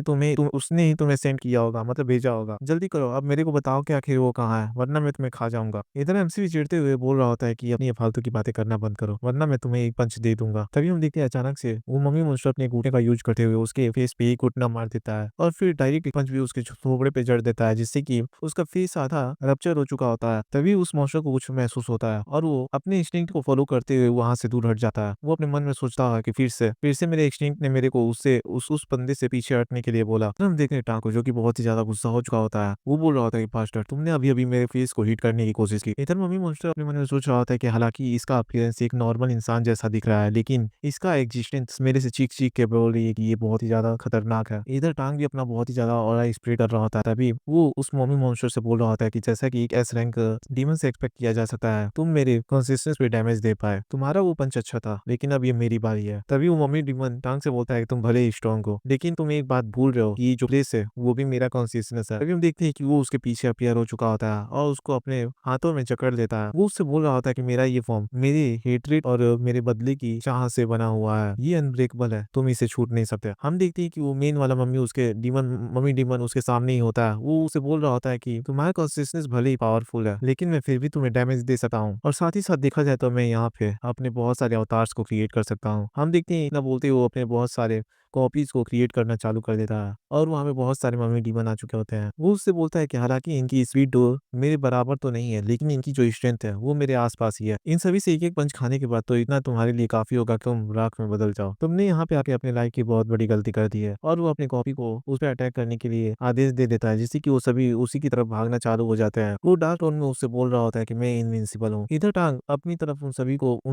ही तुम्हें सेंड किया होगा, मतलब भेजा होगा। जल्दी करो अब मेरे को बताओ कि आखिर वो कहाँ है वरना मैं तुम्हें खा जाऊंगा। इधर एमसी भी चिढ़ते हुए बोल रहा होता है कि अपनी ये फालतू की बातें करना बंद करो वरना मैं तुम्हें एक पंच दे दूंगा। तभी हम देखते हैं अचानक से वो मम्मी मॉन्स्टर अपने घूंटे का यूज करते हुए उसके फेस पे एक घुटना मार देता है और फिर डायरेक्ट पंच भी उसके थोबड़े पे जड़ देता है जिससे कि उसका फेस आधा रप्चर हो चुका होता है। तभी उस मॉन्स्टर को कुछ महसूस होता है और वो अपने इंस्टिंक्ट को फॉलो करते हुए वहां से दूर हट जाता है। वो अपने मन में सोचता है कि फिर से मेरे इंस्टिंक्ट ने मेरे को उससे उस बंदे से पीछे हटने के लिए बोला। हम देख रहे हैं टाको जो कि बहुत ही ज्यादा गुस्सा हो चुका होता है। वो बोल रहा होता है कि पास्टर तुमने अभी अभी मेरे फेस को हिट करने की कोशिश की। इधर मम्मी मॉन्स्टर अपने मन में सोच रहा होता है कि हालांकि इसका अपीयरेंस एक नॉर्मल इंसान जैसा दिख रहा है लेकिन इसका एग्जिस्टेंस मेरे से चीख चीख के बोल रही है कि ये बहुत ही ज्यादा खतरनाक है। इधर टांग भी अपना बहुत ही ज्यादा ऑरा स्प्रे कर रहा होता है। तभी वो उस मम्मी मॉन्स्टर से बोल रहा होता है कि जैसा कि एक एस रैंक डीमन से एक्सपेक्ट किया जा सकता है तुम मेरे कंसिस्टेंस पे डैमेज दे पाए। तुम्हारा वो पंच अच्छा था लेकिन अब ये मेरी बारी है। तभी वो मम्मी डीमन टांग से बोलता है कि तुम भले ही स्ट्रॉन्ग हो लेकिन तुम एक बात भूल रहे हो कि जो प्लेस है वो भी मेरा कॉन्सियसनेस है। तभी हम देखते हैं कि वो उसके पीछे अपीयर हो चुका होता है और उसको अपने हाथों में जकड़ लेता है। वो उससे बोल रहा होता है कि मेरा ये फॉर्म मेरे हेट्रेड और मेरे बदले की चाह से बना हुआ है, ये अनब्रेकेबल है, तुम इसे छूट नहीं सकते। हम देखते हैं कि वो मेन वाला मम्मी डीमन उसके सामने ही होता है। वो उसे बोल रहा होता है कि तुम्हारा कॉन्सियसनेस भले ही पावरफुल है लेकिन मैं फिर भी तुम्हें डैमेज दे सकता हूँ और साथ ही साथ देखा जाए तो मैं यहाँ पे अपने बहुत सारे अवतार्स को क्रिएट कर सकता हूँ। हम देखते हैं इतना बोलते हुए वो अपने बहुत सारे कॉपीज को क्रिएट करना चालू कर देता है और वहाँ पे बहुत सारे मम्मी डीमन आ चुके होते हैं। वो उससे बोलता है कि हालांकि इनकी स्पीड मेरे बराबर तो नहीं है लेकिन इनकी जो स्ट्रेंथ है वो मेरे आसपास ही है। इन सभी से एक एक पंच खाने के बाद तो इतना तुम्हारे लिए काफी होगा कि तुम राख में बदल जाओ। तुमने यहाँ पे आके अपने लाइफ की बहुत बड़ी गलती कर दी है। और वो अपनी कॉपी को उस पर अटैक करने के लिए आदेश दे देता है जिससे कि वो सभी उसी की तरफ भागना चालू हो जाते हैं। वो डार्क टोन में उससे बोल रहा होता है कि मैं इनविंसिबल हूँ। इधर टांग अपनी तरफ उन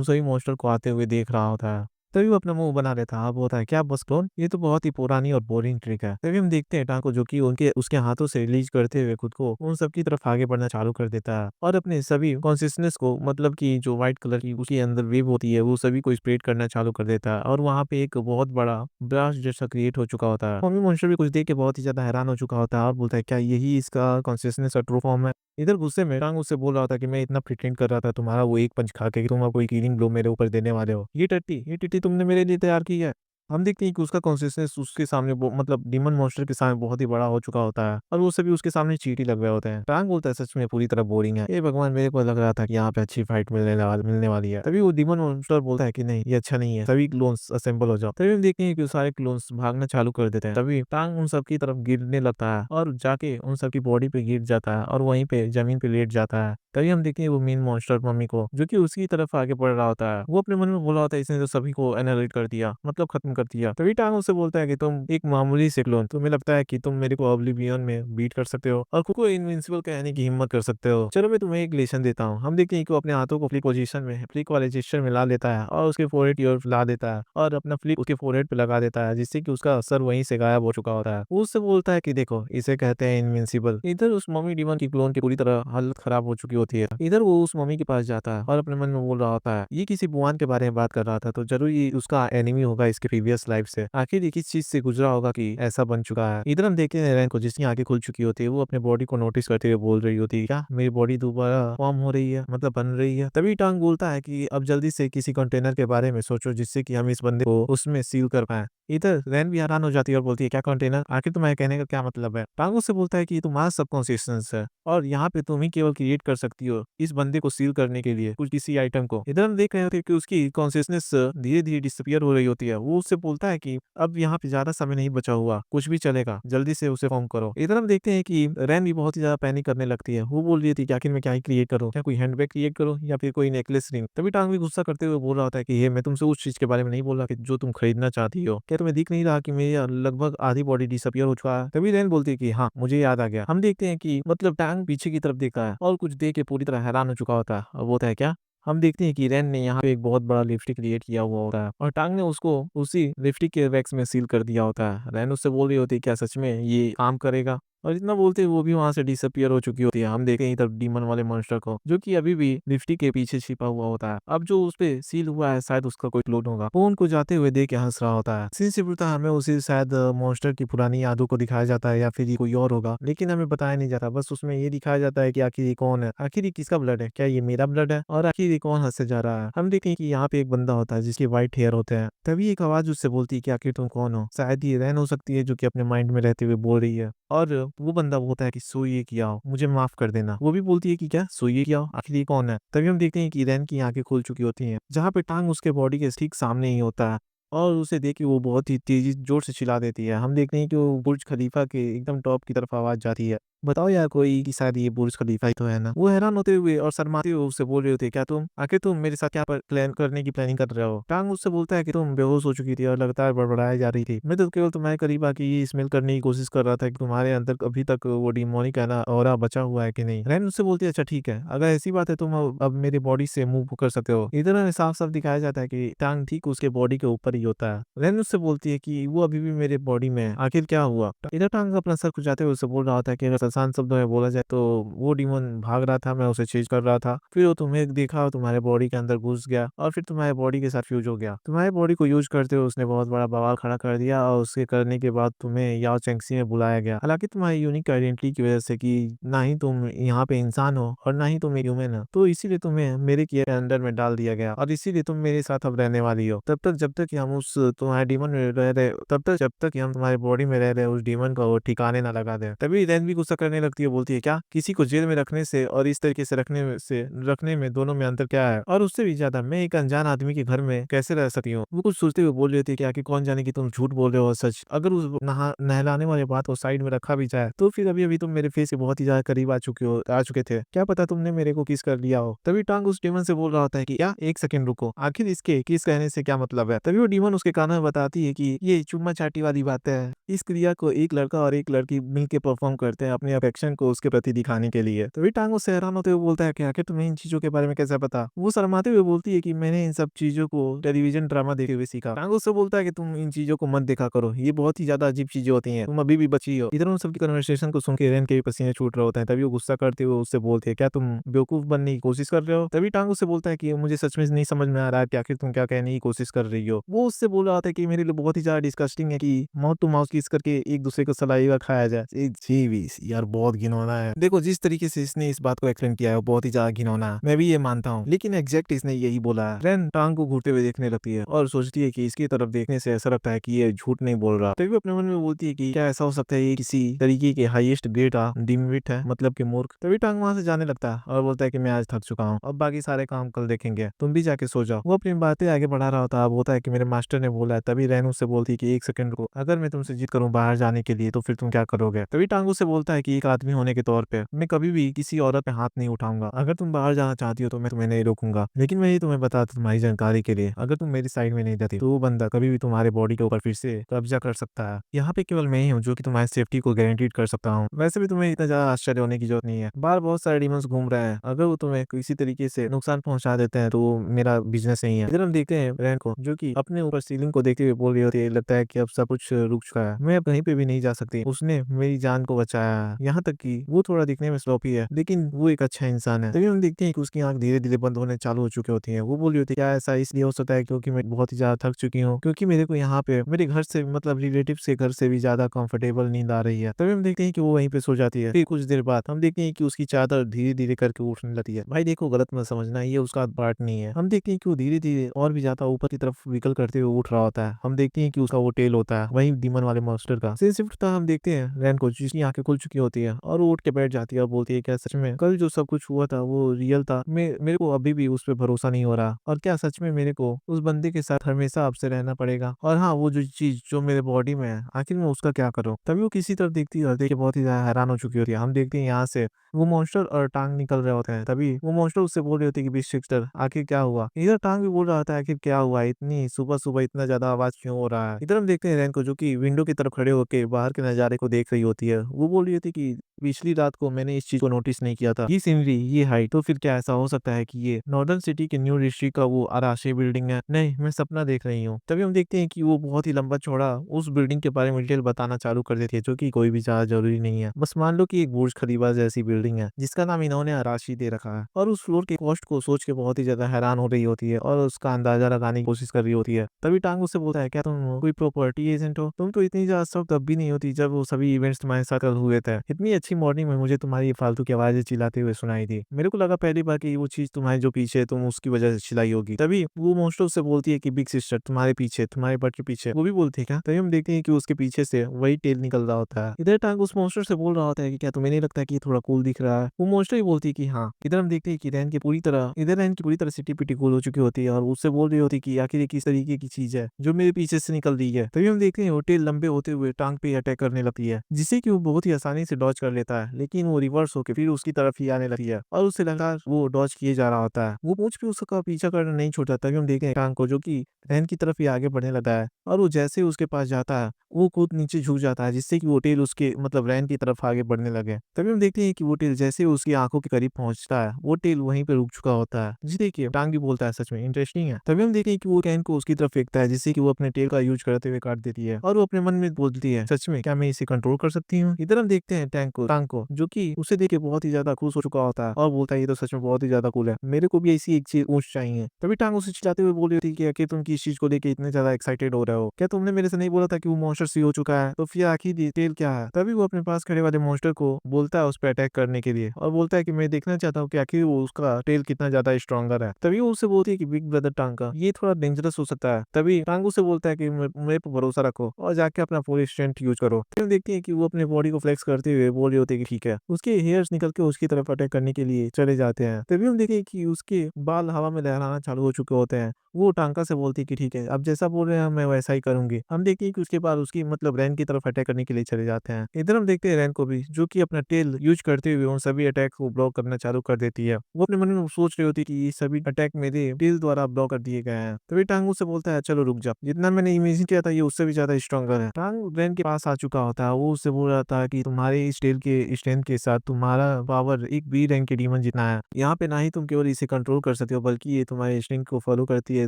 सभी मॉन्स्टर को आते हुए देख रहा होता है। तभी वो अपना मुंह बना लेता है। अब होता है क्या बस क्लोन, ये तो बहुत ही पुरानी और बोरिंग ट्रिक है। तभी हम देखते हैं टाको जो कि उनके उसके हाथों से रिलीज करते हुए खुद को उन सब की तरफ आगे बढ़ना चालू कर देता है और अपने सभी कॉन्सियसनेस को मतलब कि जो व्हाइट कलर की उसके अंदर वेव होती है वो सभी को स्प्रेड करना चालू कर देता है और वहाँ पे एक बहुत बड़ा ब्लास्ट जैसा क्रिएट हो चुका होता है। मम्मी मॉन्स्टर भी कुछ देख के बहुत ही ज्यादा हैरान हो चुका होता है और बोलता है क्या यही इसका कॉन्सियसनेस का ट्रू फॉर्म है। इधर गुस्से में टांग उससे बोल रहा था कि मैं इतना प्रिटेंड कर रहा था तुम्हारा वो एक पंच खा के कि तुम अब कोई कीलिंग ब्लो मेरे ऊपर देने वाले हो। ये टट्टी तुमने मेरे लिए तैयार की है। हम देखते हैं कि उसका कॉन्सियसनेस उसके सामने मतलब डीमन मॉन्स्टर के सामने बहुत ही बड़ा हो चुका होता है और वो सभी उसके सामने चींटी लग रहे होते हैं। टांग बोलता है सच में पूरी तरह बोरिंग है, ये भगवान मेरे को लग रहा था कि यहाँ पे अच्छी फाइट मिलने वाली है। तभी वो डीमन मॉन्स्टर बोलता है कि नहीं ये अच्छा नहीं है, सभी क्लोन्स असेंबल हो जाओ। तभी हम देखते हैं कि सारे क्लोन्स भागना चालू कर देते हैं। तभी टांग उन सबकी तरफ गिरने लगता है और जाके उन सबकी बॉडी पे गिर जाता है और वहीं पे जमीन पे लेट जाता है। तभी हम देखते हैं वो मेन मॉन्स्टर मम्मी को जो कि उसकी तरफ आगे बढ़ रहा होता है। वो अपने मन में बोला होता है इसने तो सभी को एनालाइज कर दिया, मतलब खत्म कर दिया। तभी टांग उससे बोलता है कि तुम एक मामूली से क्लोन, तुम्हें लगता है कि तुम मेरे को ऑब्लिवियन में बीट कर सकते हो और खुद को इनविंसिबल कहने की हिम्मत कर सकते हो। चलो मैं तुम्हें एक लेसन देता हूँ। हम देखते हैं कि वो अपने हाथों को फ्लिक वाले जेस्चर में ला लेता है और उसके फोरहेड की ओर ला देता है और अपना फ्लिक उसके फोरहेड पे लगा देता है जिससे कि उसका असर वहीं से गायब हो चुका होता है। वो उससे बोलता है कि देखो इसे कहते हैं इनविंसिबल। इधर उस मम्मी डीमन की क्लोन की पूरी तरह हालत खराब हो चुकी होती है। इधर वो उस मम्मी के पास जाता है और अपने मन में बोल रहा होता है ये किसी बुआन के बारे में बात कर रहा था, तो जरूर ये उसका एनिमी होगा इसके प्रीवियस लाइफ से। आखिर ये किस चीज से गुजरा होगा कि ऐसा बन चुका है। इधर हम देखते हैं रैन को, जिसकी आंखें खुल चुकी होती है। वो अपने बॉडी को नोटिस करते हुए बोल रही होती है क्या मेरी बॉडी दोबारा फॉर्म हो रही है, मतलब बन रही है। तभी टांग बोलता है कि अब जल्दी से किसी कंटेनर के बारे में सोचो जिससे कि हम इस बंदे को उसमें सील कर पाए। इधर रैन भी हैरान हो जाती है और बोलती है क्या कंटेनर, आखिर तुम्हारे कहने का क्या मतलब है। टांग उससे बोलता है कि तुम्हारा सबकॉन्शियस है और यहाँ पे तुम ही केवल क्रिएट कर सकती हो इस बंदे को सील करने के लिए कुछ किसी आइटम को। इधर हम देख रहे होते हैं कि उसकी कॉन्शियसनेस धीरे धीरे डिसअपियर हो रही होती है। वो उससे बोलता है कि अब यहाँ पे ज्यादा समय नहीं बचा हुआ, कुछ भी चलेगा, जल्दी से उसे फॉर्म करो। इधर हम देखते हैं कि रैन भी बहुत ही ज्यादा पैनिक करने लगती है। वो बोल रही थी कि आखिर मैं क्या ही क्रिएट करूँ, क्या कोई हैंडबैग क्रिएट करूँ या फिर कोई नेकलेस रिंग। तभी टांग भी गुस्सा करते हुए बोल रहा होता है कि ये मैं तुमसे उस चीज के बारे में नहीं बोल रहा कि जो तुम खरीदना चाहती हो। क्या तुम्हें दिख नहीं रहा कि मेरी लगभग आधी बॉडी डिसअपियर हो चुका है। तभी रैन बोलती है कि हाँ मुझे याद आ गया। हम देखते हैं कि मतलब टांग पीछे की तरफ देखता है और कुछ देख के पूरी तरह हैरान हो चुका होता है। और वो होता है क्या, हम देखते हैं कि रैन ने यहाँ पे एक बहुत बड़ा लिपस्टिक क्रिएट किया हुआ होता है और टांग ने उसको उसी लिपस्टिक के वैक्स में सील कर दिया होता है। रैन उससे बोल रही होती है क्या सच में ये काम करेगा, और इतना बोलते ही वो भी वहां से डिसअपियर हो चुकी होती है। हम देखें इधर डीमन वाले मॉन्स्टर को, जो कि अभी भी लिपस्टिक के पीछे छिपा हुआ होता है। अब जो उस पे सील हुआ है शायद उसका कोई क्लोन होगा। वो उनको जाते हुए देख के हंस रहा होता है। सीन से पूछता हमें उसी शायद मॉन्स्टर की पुरानी यादों को दिखाया जाता है या फिर ये कोई और होगा, लेकिन हमें बताया नहीं जाता। बस उसमें ये दिखाया जाता है कि आखिर ये कौन है, आखिर ये किसका ब्लड है, क्या ये मेरा ब्लड है और आखिर ये कौन हंसते जा रहा है। हम देखें कि यहाँ पे एक बंदा होता है जिसके व्हाइट हेयर होते हैं। तभी एक आवाज उससे बोलती है कि आखिर तुम कौन हो। शायद ये रैन हो सकती है जो कि अपने माइंड में रहते हुए बोल रही है। और वो बंदा बोलता है कि सो ये किया हो, मुझे माफ कर देना। वो भी बोलती है कि क्या सो ये किया हो, आखिर ये कौन है। तभी हम देखते हैं कि रैन की आंखें खुल चुकी होती हैं, जहाँ पे टांग उसके बॉडी के ठीक सामने ही होता है और उसे देख के वो बहुत ही तेजी जोर से चिल्ला देती है। हम देखते हैं कि वो बुर्ज खलीफा के एकदम टॉप की तरफ आवाज जाती है, बताओ यार कोई कि शायद ये बुर्ज खलीफा ही तो है ना। वो हैरान होते हुए और शर्माते हुए उससे बोल रहे होते क्या तुम आखिर तुम मेरे साथ क्या प्लान करने की प्लानिंग कर रहे हो। टांग उससे बोलता है कि तुम बेहोश हो चुकी थी और लगातार बड़बड़ाई जा रही थी। मैं तो केवल तुम्हारे करीब आके ये स्मेल करने की कोशिश कर रहा था कि तुम्हारे अंदर अभी तक वो डिमोनिक है ना ऑरा बचा हुआ है कि नहीं। रैन उससे बोलती है अच्छा ठीक है, अगर ऐसी बात है तुम अब मेरी बॉडी से मूव कर सकते हो। इधर साफ साफ दिखाया जाता है कि टांग ठीक उसके बॉडी के ऊपर ही होता है। रैन उससे बोलती है कि वो अभी भी मेरे बॉडी में है, आखिर क्या हुआ। इधर टांग अपना सर खुजाते हुए उससे बोल रहा होता है कि अगर आसान शब्दों में बोला जाए तो वो डीमन भाग रहा था, मैं उसे चेज कर रहा था, फिर वो तुम्हें देखा और तुम्हारे बॉडी के अंदर घुस गया और फिर तुम्हारे बॉडी के साथ फ्यूज हो गया। तुम्हारे बॉडी को यूज करते हुए उसने बहुत बड़ा बवाल खड़ा कर दिया और उसके करने के बाद तुम्हें याओ चेंगसी में बुलाया गया। हालांकि तुम्हारी यूनिक आइडेंटिटी की वजह से कि ना ही तुम यहाँ पे इंसान हो और ना ही तुम एक ह्यूमन हो, तो इसीलिए तुम्हें मेरे केयर के अंडर में डाल दिया गया और इसीलिए तुम मेरे साथ अब रहने वाली हो। तब तक जब तक कि हम उस तुम्हारे डीमन में रह रहे, तब तक जब तक कि हम तुम्हारे बॉडी में रह रहे उस डीमन को वो ठिकाने ना लगा दे। तभी रैन भी गुस्सा करने लगती है, बोलती है क्या किसी को जेल में रखने से और इस तरीके से रखने में दोनों में अंतर क्या है, और उससे भी ज्यादा मैं एक अनजान आदमी के घर में कैसे रह सकती हूँ। वो कुछ सोचते हुए बोल रही थी कि आखिर कौन जाने कि तुम झूठ बोल रहे हो। सच अगर उस नहलाने वाली बात को साइड में रखा भी जाए तो फिर अभी अभी तुम मेरे फेस के बहुत ही ज्यादा करीब आ चुके थे, क्या पता तुमने मेरे को किस कर लिया हो। तभी टांग उस डीमन से बोल रहा होता है कि क्या एक सेकंड रुको, आखिर इसके किस कहने से क्या मतलब है। तभी वो डीमन उसके कान में बताती है कि ये चुम्मा चाटी वाली बात है, इस क्रिया को एक लड़का और एक लड़की मिलकर परफॉर्म करते हैं अपने अफेक्शन को उसके प्रति दिखाने के लिए। तभी टांग उससे हैरान होते हुए बोलता है कि आखिर तुम्हें इन चीजों के बारे में कैसे पता। वो शर्माते हुए बोलती है कि मैंने इन सब चीजों को टेलीविजन ड्रामा देखते हुए सीखा। टांग उससे बोलता है कि तुम इन चीजों को मत देखा करो, ये बहुत ही ज्यादा अजीब चीजें होती हैं, तुम अभी भी बची हो। इधर उन सबकी कन्वर्सेशन को सुन के रेन के भी पसीने छूट रहे होते हैं। तभी वो गुस्सा करते हुए उससे बोलते हैं क्या तुम बेवकूफ बनने की कोशिश कर रहे हो। तभी टांग उससे बोलता है कि मुझे सच में नहीं समझ में आ रहा है कि आखिर तुम क्या कहने की कोशिश कर रही हो। वो उससे बोल रहा था कि मेरे लिए बहुत ही ज्यादा डिस्कस्टिंग है कि माउथ टू माउथ किस करके एक दूसरे को सलाइवा खाया जाए। जी यार बहुत घिनौना है। देखो जिस तरीके से इसने इस बात को एक्सप्लेन किया है वो बहुत ही ज्यादा घिनौना है, मैं भी ये मानता हूँ, लेकिन एग्जैक्ट इसने यही बोला है। रेन टांग को घूरते हुए देखने लगती है और सोचती है कि इसकी तरफ देखने से ऐसा लगता है कि ये झूठ नहीं बोल रहा। तभी अपने मन में बोलती है कि क्या ऐसा हो सकता है ये किसी तरीके के हाईएस्ट ग्रेड का डिमविट है, मतलब कि मूर्ख। तभी टांग वहां से जाने लगता है और बोलता है कि मैं आज थक चुका हूँ, अब बाकी सारे काम कल देखेंगे, तुम भी जाके सो जाओ। वो अपनी बातें आगे बढ़ा रहा होता है, बोलता है कि मेरे मास्टर ने बोला है। तभी रेन उससे बोलती है कि एक सेकंड को, अगर मैं तुमसे जिद करूं बाहर जाने के लिए तो फिर तुम क्या करोगे। तभी टांगू से बोलता है कि एक आदमी होने के तौर पे मैं कभी भी किसी औरत पे हाथ नहीं उठाऊंगा। अगर तुम बाहर जाना चाहती हो तो मैं तुम्हें नहीं रोकूंगा, लेकिन मैं ये तुम्हें बता दूं तुम्हारी जानकारी के लिए, अगर तुम मेरी साइड में नहीं जाती तो वो बंदा कभी भी तुम्हारे बॉडी के ऊपर फिर से कब्जा कर सकता है। यहाँ पे केवल मैं ही हूँ जो कि तुम्हारी सेफ्टी को गारंटीड कर सकता हूँ। वैसे भी तुम्हें इतना ज्यादा आश्चर्य होने की जरूरत नहीं है, बाहर बहुत सारे डिमंस घूम रहे हैं, अगर वो तुम्हें किसी तरीके से नुकसान पहुंचा देते हैं तो वो मेरा बिजनेस नहीं है। इधर हम देखते हैं रैन को जो कि अपने ऊपर सीलिंग को देखते हुए बोल रही होती है, लगता है कि अब सब कुछ रुक चुका है, मैं अब कहीं पे भी नहीं जा सकती, उसने मेरी जान को बचाया। है, यहाँ तक कि वो थोड़ा दिखने में स्लोपी है लेकिन वो एक अच्छा इंसान है। तभी हम देखते हैं कि उसकी आंख धीरे धीरे बंद होने चालू हो चुकी होती है। वो बोल रही होती है क्या ऐसा इसलिए हो सकता है क्योंकि मैं बहुत ही ज्यादा थक चुकी हूँ, क्योंकि मेरे को यहाँ पे मेरे घर से मतलब रिलेटिव के घर से भी ज्यादा कंफर्टेबल नींद आ रही है। तभी हम देखते हैं कि वो वहीं पे सो जाती है। फिर कुछ देर बाद हम देखते हैं कि उसकी चादर धीरे धीरे करके उठने लगती है। भाई देखो गलत मत समझना, ये उसका पार्ट नहीं है। हम देखते हैं कि वो धीरे धीरे और भी ज्यादा ऊपर की तरफ विकल करते हुए उठ रहा होता है। हम देखते हैं कि उसका वो टेल होता है वही डीमन वाले मॉन्स्टर का। से सिर्फ हम देखते हैं रैन को जिसकी आंखें खुल चुकी होती है और वो उठ के बैठ जाती है और बोलती है क्या सच में कल जो सब कुछ हुआ था वो रियल था? मेरे को अभी भी उस पर भरोसा नहीं हो रहा। और क्या सच में मेरे को उस बंदे के साथ हमेशा आपसे रहना पड़ेगा? और हाँ, वो जो चीज जो मेरे बॉडी में है आखिर मैं उसका क्या करूँ? तभी वो किसी तरफ देखती है और देख के बहुत ही ज्यादा हैरान हो चुकी होती है। हम देखते हैं यहाँ से वो मॉन्स्टर और टांग निकल रहे होते हैं। तभी वो मॉन्स्टर उससे बोल रही होती है कि बिग सिस्टर आखिर क्या हुआ? इधर टांग भी बोल रहा था आखिर क्या हुआ, इतनी सुबह सुबह इतना ज्यादा आवाज क्यों हो रहा है? इधर हम देखते हैं रैन को जो कि विंडो की तरफ खड़े होकर बाहर के नजारे को देख रही होती है। वो बोल रही होती है कि पिछली रात को मैंने इस चीज को नोटिस नहीं किया था, ये सीनरी, ये हाइट, तो फिर क्या ऐसा हो सकता है कि ये नॉर्दर्न सिटी के न्यू डिस्ट्रिक्ट का वो आराशी बिल्डिंग है? नहीं, मैं सपना देख रही हूँ। तभी हम देखते हैं कि वो बहुत ही लंबा चौड़ा उस बिल्डिंग के बारे में डिटेल बताना चालू कर देती है, जो कि कोई भी ज्यादा जरूरी नहीं है। बस मान लो कि एक बुर्ज खलीफा जैसी बिल्डिंग है जिसका नाम इन्होंने आराशी दे रखा है, और उस फ्लोर के कॉस्ट को सोच के बहुत ही ज्यादा हैरान हो रही होती है और उसका अंदाजा लगाने की कोशिश कर रही होती है। तभी टांग उससे बोलता है क्या तुम कोई प्रॉपर्टी एजेंट हो? तुम तो इतनी ज्यादा सब तब भी नहीं होती जब वो सभी इवेंट्स तुम्हारे साथ कल हुए थे। इतनी अच्छी मॉर्निंग में मुझे तुम्हारी फालतू की आवाजें चिल्लाते हुए सुनाई थी। मेरे को लगा पहली बार कि वो चीज तुम्हारे जो पीछे है, तुम उसकी वजह से चिल्लाई होगी। तभी वो मॉन्स्टर उससे बोलती है कि बिग सिस्टर तुम्हारे पीछे, तुम्हारे बट के पीछे। वो भी बोलती है क्या? तभी हम देखते हैं कि उसके पीछे से वही टेल निकल रहा होता है। इधर टांग उस मॉन्स्टर से बोल रहा होता है कि क्या तुम्हें नहीं लगता कि ये थोड़ा कूल दिख रहा है? वो मॉन्स्टर ही बोलती है कि हाँ। इधर हम देखते हैं कि रैन की पूरी तरह सिटी पिटी कूल हो चुकी होती है और उससे बोल रही होती है कि आखिर ये किस तरीके की चीज है जो मेरे पीछे से निकल रही है। तभी हम देखते हैं वो टेल लंबे होते हुए टांग पे अटैक करने लगती है, जिसे कि वो बहुत ही आसानी से डॉज कर लेता है, लेकिन वो रिवर्स होकर फिर उसकी तरफ ही आने लगती है और उससे लगातार वो डॉज किए जा रहा होता है। वो पूछ भी उसका पीछा करना नहीं छोड़ता। तभी हम देखते हैं टांग को जो कि रैन की तरफ ही आगे बढ़ने लगा है और वो जैसे ही उसके पास जाता है वो खुद नीचे झुक जाता है, जिससे कि वो टेल उसके मतलब रैन की तरफ आगे बढ़ने लगे। तभी हम देखते हैं कि वो टेल जैसे ही उसकी आंखों के करीब पहुंचता है वो टेल वहीं पे रुक चुका होता है। जी देखिए टांग भी बोलता है सच में इंटरेस्टिंग है। तभी हम देखते हैं कि वो रैन को उसकी तरफ फेंकता है, जिससे कि वो अपने टेल का यूज करते हुए काट देती है और वो अपने मन में बोलती है सच में क्या मैं इसे कंट्रोल कर सकती हूँ? इधर हम देखते हैं टांग को जो कि उसे देख के बहुत ही ज्यादा खुश हो चुका होता है और बोलता है ये तो सच में बहुत ही ज्यादा कूल है, मेरे को भी ऐसी एक चीज ऊंच चाहिए। तभी टांग उसे चिल्लाते हुए बोल रही थी कि आखिर तुम किस चीज को लेके इतने ज्यादा एक्साइटेड हो रहे हो? क्या तुमने मेरे से नहीं बोला था कि वो मॉन्स्टर सी हो चुका है? तो फिर आखिर डिटेल क्या है? तभी वो अपने पास खड़े वाले मॉन्स्टर को बोलता है उस पर अटैक करने के लिए और बोलता है कि मैं देखना चाहता हूँ कि आखिर वो उसका टेल कितना ज्यादा स्ट्रॉन्गर है। तभी वो उससे बोलती है कि बिग ब्रदर टांग का ये थोड़ा डेंजरस हो सकता है। तभी टांग उसे बोलता है कि मेरे पर भरोसा रखो और जाके अपना पूरी स्ट्रेंथ यूज करो। फिर देखते हैं कि वो अपने बॉडी को फ्लेक्स करते हुए बोल रही होती है कि ठीक है। उसके हेयर्स निकल के उसकी तरफ अटैक करने के लिए चले जाते हैं। तभी हम देखते हैं कि उसके बाल हवा में लहराना चालू हो चुके होते हैं। वो टांका से बोलती है कि ठीक है अब जैसा बोल रहे हैं मैं वैसा ही करूंगी। हम देखते हैं कि उसके बाद उसकी मतलब रैन की तरफ अटैक करने के लिए चले जाते हैं। इधर हम देखते हैं रैन को भी जो कि अपना टेल यूज करते हुए उन सभी अटैक को ब्लॉक करना चालू कर देती है। वो अपने मन में सोच रही होती है कि ये सभी अटैक मेरे टेल द्वारा ब्लॉक कर दिए गए हैं। तभी टांग उससे बोलता है चलो रुक जा, जितना मैंने इमेजिन किया था ये उससे भी ज्यादा स्ट्रॉन्गर है। टांग रैन के पास आ चुका होता है। वो उससे बोल रहा था कि तुम्हारे इस टेल के स्ट्रेंथ के साथ तुम्हारा पावर एक बी रैंक के डीमन जितना है। यहाँ पे ना ही तुम केवल इसे कंट्रोल कर सकते हो बल्कि ये तुम्हारे इंस्टिंक्ट को फॉलो करती है,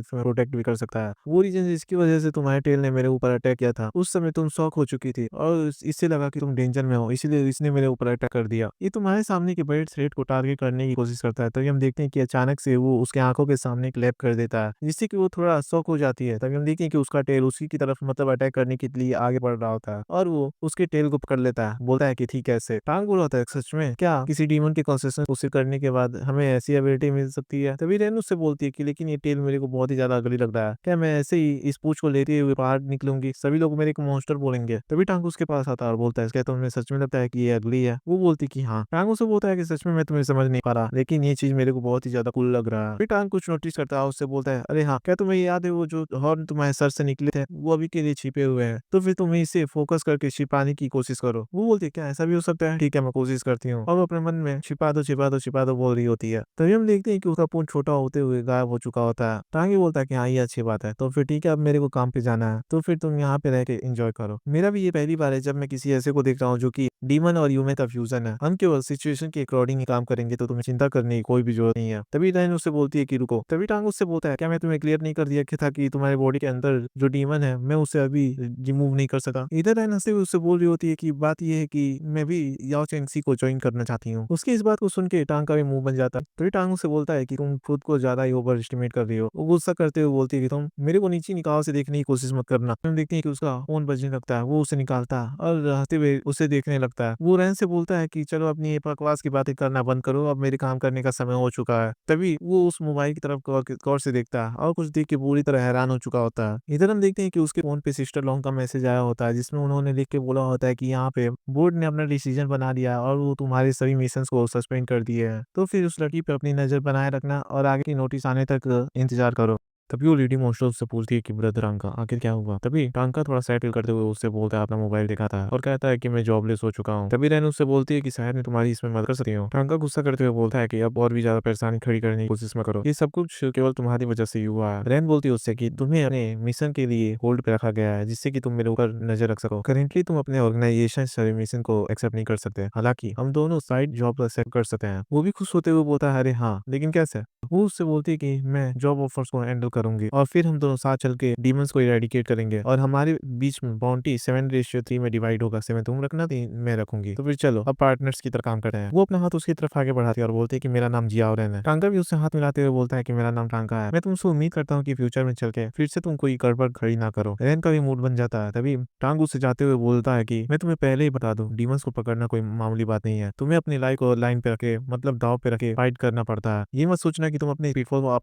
तुम्हें प्रोटेक्ट भी कर सकता है। वो रीजन जिसकी वजह से तुम्हारे टेल ने मेरे ऊपर अटैक किया था उस समय तुम शॉक हो चुकी थी और इससे लगा कि तुम डेंजर में हो, इसीलिए इसने मेरे ऊपर अटैक कर दिया। ये तुम्हारे सामने के बड़े थ्रेट को टारगेट करने की कोशिश करता है। तभी हम देखते हैं कि अचानक से वो उसके आंखों के सामने एक लैप कर देता है, जिससे कि वो थोड़ा शॉक हो जाती है। तभी हम देखते हैं कि उसका टेल उसी की तरफ मतलब अटैक करने के लिए आगे बढ़ रहा होता है और वो उसके टेल को पकड़ लेता है। बोलता है कि ठीक है ऐसे। टांग बोल होता है सच में क्या किसी डीमन के कॉन्सेशन कोशिश करने के बाद हमें ऐसी एबिलिटी मिल सकती है? तभी रेन उससे बोलती है कि लेकिन ये टेल मेरे को बहुत ही ज्यादा अगली लग रहा है, क्या मैं ऐसे ही इस पूंछ को लेते हुए बाहर निकलूंगी सभी लोग मेरे को मॉन्स्टर बोलेंगे? तभी टांग उसके पास आता है और बोलता है क्या तुम्हें सच में लगता है कि ये अगली है? वो बोलती कि हाँ। टांग उसे बोलता है कि सच में मैं तुम्हें समझ नहीं पा रहा लेकिन ये चीज मेरे को बहुत ही ज्यादा कूल लग रहा है। फिर टांग कुछ नोटिस करता है, उससे बोलता है अरे हाँ क्या तुम्हें याद है वो जो हॉर्न तुम्हारे सर से निकले थे वो अभी के लिए छिपे हुए हैं, तो फिर तुम्हें इसे फोकस करके छिपाने की कोशिश करो। वो बोलती है क्या ऐसा भी हो सकता है? ठीक है मैं कोशिश करती हूँ। और वो अपने मन में छिपा दो छिपा दो छिपा दो बोल रही होती है। तभी हम देखते हैं कि उसका पूंछ छोटा होते हुए गायब हो चुका होता है। टांग ही बोलता है कि हाँ ये अच्छी बात है, तो फिर ठीक है अब मेरे को काम पे जाना है, तो फिर तुम यहाँ पे रह के एंजॉय करो। मेरा भी ये पहली बार है जब मैं किसी ऐसे को देख रहा हूँ जो कि डीमन और ह्यूमन का फ्यूजन है। हम केवल सिचुएशन के अकॉर्डिंग ही काम करेंगे, तो तुम्हें चिंता करने की कोई भी जरूरत नहीं है। तभी टांग उससे बोलती है कि रुको। तभी टांग उससे बोलता है क्या मैं तुम्हें क्लियर नहीं कर दिया कि था कि तुम्हारे बॉडी के अंदर जो डीमन है मैं उसे अभी रिमूव नहीं कर सका? इधर रहना से उससे बोल रही होती है कि बात यह है कि मैं भी याओ चेंगसी को ज्वाइन करना चाहती हूँ। उसकी इस बात को सुन के टांग का भी मुंह बन जाता है। तो टांग उससे बोलता है कि तुम खुद को ज्यादा ही ओवर एस्टिमेट कर रही हो। वो गुस्सा करते हुए बोलती है कि तुम मेरे को नीची निगाहों से देखने की कोशिश मत करना। हम देखते हैं कि उसका फोन बजने लगता है, वो उसे निकालता है और हंसते हुए उसे देखने लगता है। वो रैन से बोलता है कि चलो अपनी ये बकवास की बातें करना बंद करो, अब मेरे काम करने का समय हो चुका है। तभी वो उस मोबाइल की तरफ गौर से देखता है और कुछ देख के पूरी तरह हैरान हो चुका होता है। इधर हम देखते हैं कि उसके फोन पे सिस्टर लॉन्ग का मैसेज आया होता है, जिसमें उन्होंने लिख के बोला होता है कि यहाँ पे बोर्ड ने अपना डिसीजन बना लिया है और वो तुम्हारे सभी मिशन को सस्पेंड कर दिए हैं। तो फिर उस लड़की पे अपनी नजर बनाए रखना और आगे की नोटिस आने तक इंतजार करो। तभी वो लेडी मॉन्स्टर उससे पूछती है कि ब्रदर अंका आखिर क्या हुआ। तभी टांका थोड़ा सैड फील करते हुए उससे बोलता है, अपना मोबाइल दिखाता है और कहता है कि मैं जॉबलेस हो चुका हूँ। तभी रैन उससे बोलती है कि शायद मैं तुम्हारी इसमें मदद कर सकती हूँ। टांका गुस्सा करते हुए बोलता है कि अब और भी ज्यादा परेशानी खड़ी करने की कोशिश मत करो, ये सब कुछ केवल तुम्हारी वजह से ही हुआ है। रैन बोलती है उससे कि तुम्हें अपने मिशन के लिए होल्ड पे रखा गया है, जिससे कि तुम मेरे ऊपर नजर रख सको। करेंटली तुम अपने ऑर्गेनाइजेशन से मिशन को एक्सेप्ट नहीं कर सकते, हालांकि हम दोनों साइड जॉब एक्सेप्ट कर सकते हैं। वो भी खुश होते हुए बोलता है, अरे हाँ लेकिन कैसे। वो उससे बोलती है कि मैं जॉब ऑफर्स को हैंडल करूंगी और फिर हम दोनों साथ चल के डीमंस को इरेडिकेट करेंगे और हमारे बीच में बाउंटी 7:3 में डिवाइड होगा। 7 तुम रखना, 3 मैं रखूंगी। तो फिर चलो अब पार्टनर्स की तरह काम करते हैं। वो अपना हाथ उसकी तरफ आगे बढ़ाती है और बोलते है कि मेरा नाम जियाओ रैन है। टांका भी उससे हाथ मिलाते हुए बोलता है कि मेरा नाम टांका है। मैं तुमसे उम्मीद करता हूँ कि फ्यूचर में चल के फिर से तुम कोई गड़बड़ खड़ी ना करो। रैन का भी मूड बन जाता है। तभी टांग उससे जाते हुए बोलता है कि मैं तुम्हें पहले ही बता दूं, डीमंस को पकड़ना कोई मामूली बात नहीं है। तुम्हें अपनी लाइफ को लाइन पे रखे, मतलब दाव पे रखे फाइट करना पड़ता है। ये मत सोचना कि तुम अपने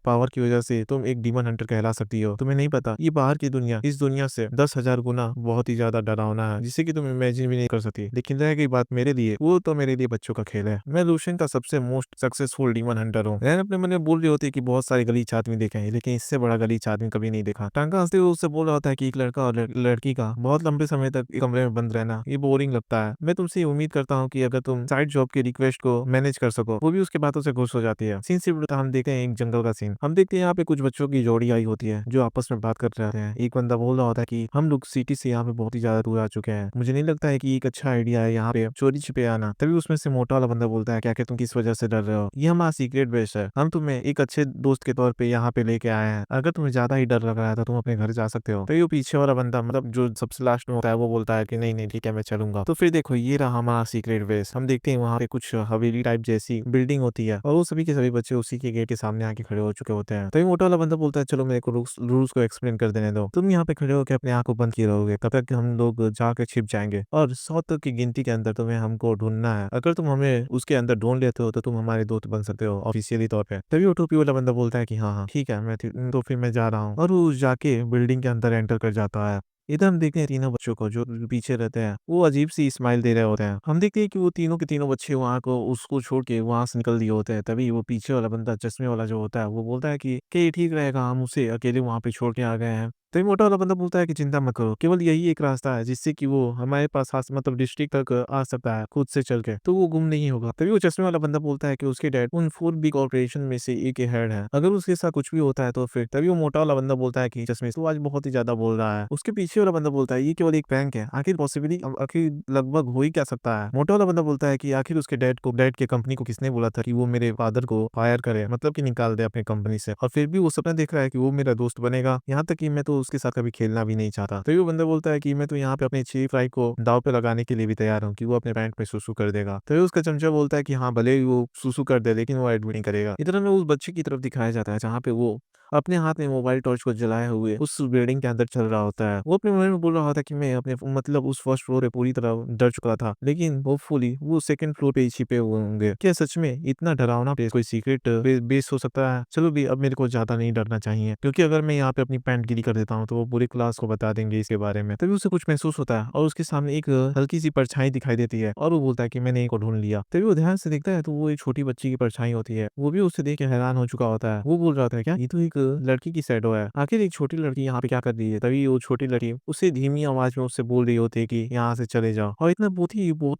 पावर की वजह से तुम एक डीमन हंटर कहला सकती हो। तुम्हें नहीं पता ये बाहर की दुनिया इस दुनिया से 10,000 गुना बहुत ही ज्यादा डरावना है, जिसे कि तुम इमेजिन भी नहीं कर सकती। लेकिन रह गई बात मेरे लिए, वो तो मेरे लिए बच्चों का खेल है। मैं लूशियन का सबसे मोस्ट सक्सेसफुल डीमन हंटर हूँ। रैन अपने मन में बोल रही होती है कि बहुत सारे गलीच आदमी देखे हैं, लेकिन इससे बड़ा गलीच आदमी कभी नहीं देखा। टांका हंसते हुए उससे बोल रहा होता है कि एक लड़का और लड़की का बहुत लंबे समय तक एक कमरे में बंद रहना ये बोरिंग लगता है। मैं तुमसे उम्मीद करता हूँ कि अगर तुम साइड जॉब की रिक्वेस्ट को मैनेज कर सको। वो भी उसके बातों से खुश हो जाती है। सीन सिर्फ हम देखते हैं एक जंगल का सीन। हम देखते हैं यहाँ पे कुछ बच्चों की जोड़ी आई होती है जो आपस में बात कर रहे हैं। एक बंदा बोल रहा होता है कि हम लोग सिटी से यहाँ पे बहुत ही ज्यादा दूर आ चुके हैं, मुझे नहीं लगता है कि एक अच्छा आइडिया है यहाँ पे चोरी छिपे आना। तभी उसमें से मोटा वाला बंदा बोलता है, क्या तुम किस वजह से डर रहे हो, ये हमारा सीक्रेट बेस है, हम तुम्हें एक अच्छे दोस्त के तौर पे यहाँ पे लेके आए हैं। अगर तुम्हें ज्यादा ही डर लग रहा है तो तुम अपने घर जा सकते हो। तो ये पीछे वाला बंदा, मतलब जो सबसे लास्ट में होता है, वो बोलता है कि नहीं नहीं ठीक है मैं चलूंगा। तो फिर देखो ये रहा हमारा सीक्रेट बेस। हम देखते हैं वहाँ पे कुछ हवेली टाइप जैसी बिल्डिंग होती है और वो सभी के सभी बच्चे उसी के गेट के सामने आके खड़े हो चुके होते हैं। तो ये मोटा वाला बंदा बोलता है, चलो मेरे को रूल्स को एक्सप्लेन कर देने दो। तुम यहाँ पे खड़े होकर अपने आंख को बंद किए रहोगे तब तक हम लोग जाके छिप जाएंगे और 100 तक की गिनती के अंदर तुम्हें हमको ढूंढना है। अगर तुम हमें उसके अंदर ढूंढ लेते हो तो तुम हमारे दोस्त बन सकते हो ऑफिशियली तौर पे। तभी वो टोपी वाला बंदा बोलता है कि हाँ हाँ ठीक है तो फिर मैं जा रहा हूँ और वो जाके बिल्डिंग के अंदर एंटर कर जाता है। इधर हम देखते हैं तीनों बच्चों को जो पीछे रहते हैं, वो अजीब सी स्माइल दे रहे होते हैं। हम देखते हैं कि वो तीनों के तीनों बच्चे वहां को उसको छोड़ के वहां से निकल दिए होते हैं। तभी वो पीछे वाला बंदा चश्मे वाला जो होता है वो बोलता है कि ये ठीक रहेगा, हम उसे अकेले वहां पे छोड़ के आ गए हैं। तभी मोटा वाला बंदा बोलता है कि चिंता मत करो, केवल यही एक रास्ता है जिससे कि वो हमारे पास मतलब डिस्ट्रिक्ट तक आ सकता है खुद से चल के, तो वो गुम नहीं होगा। तभी वो चश्मे वाला बंदा बोलता है कि उसके डैड उन 4 बिग कॉर्पोरेशन में से एक हेड है, अगर उसके साथ कुछ भी होता है तो फिर। तभी वो मोटा वाला बंदा बोलता है कि चश्मे तो आज बहुत ही ज्यादा बोल रहा है। उसके पीछे वाला बंदा बोलता है ये केवल एक प्रैंक है, आखिर पॉसिबली आखिर लगभग हो ही क्या सकता है। मोटा वाला बंदा बोलता है कि आखिर उसके डैड के कंपनी को किसने बोला था कि वो मेरे फादर को फायर करे, मतलब कि निकाल दे अपने कंपनी से, और फिर भी वो सपना देख रहा है कि वो मेरा दोस्त बनेगा, यहाँ तक कि मैं तो उसके साथ कभी खेलना भी नहीं चाहता। तो वो बंदा बोलता है कि मैं तो यहाँ पे अपने चीफ फ्राई को दाव पे लगाने के लिए भी तैयार हूँ कि वो अपने पैंट में सुसु कर देगा। तो उसका चमचा बोलता है कि हाँ भले ही वो सुसु कर दे लेकिन वो एडमिट नहीं करेगा। इधर हमें उस बच्चे की तरफ दिखाया जाता है जहाँ पे वो अपने हाथ में मोबाइल टॉर्च को जलाए हुए उस बिल्डिंग के अंदर चल रहा होता है। वो अपने मन में बोल रहा होता है कि मैं अपने मतलब उस फर्स्ट फ्लोर पे पूरी तरह डर चुका था, लेकिन होपफुली वो सेकंड फ्लोर पे ही छिपे हुए होंगे। क्या सच में इतना डरावना प्लेस कोई सीक्रेट बेस हो सकता है? चलो भी अब मेरे को ज्यादा नहीं डरना चाहिए, क्योंकि अगर मैं यहाँ पे अपनी पैंट गीली कर देता हूँ तो वो पूरी क्लास को बता देंगे इसके बारे में। तभी उसे कुछ महसूस होता है और उसके सामने एक हल्की सी परछाई दिखाई देती है और वो बोलता है कि मैंने एक को ढूंढ लिया। तभी वो ध्यान से देखता है तो वो एक छोटी बच्ची की परछाई होती है। वो भी उससे देख के हैरान हो चुका होता है। वो बोल रहा होता है, क्या ये तो एक लड़की की शैडो है, आखिर एक छोटी लड़की यहाँ पे क्या कर रही है। तभी वो छोटी लड़की उसे धीमी आवाज में उससे बोल रही होती है कि यहाँ से चले जाओ, और इतना बहुत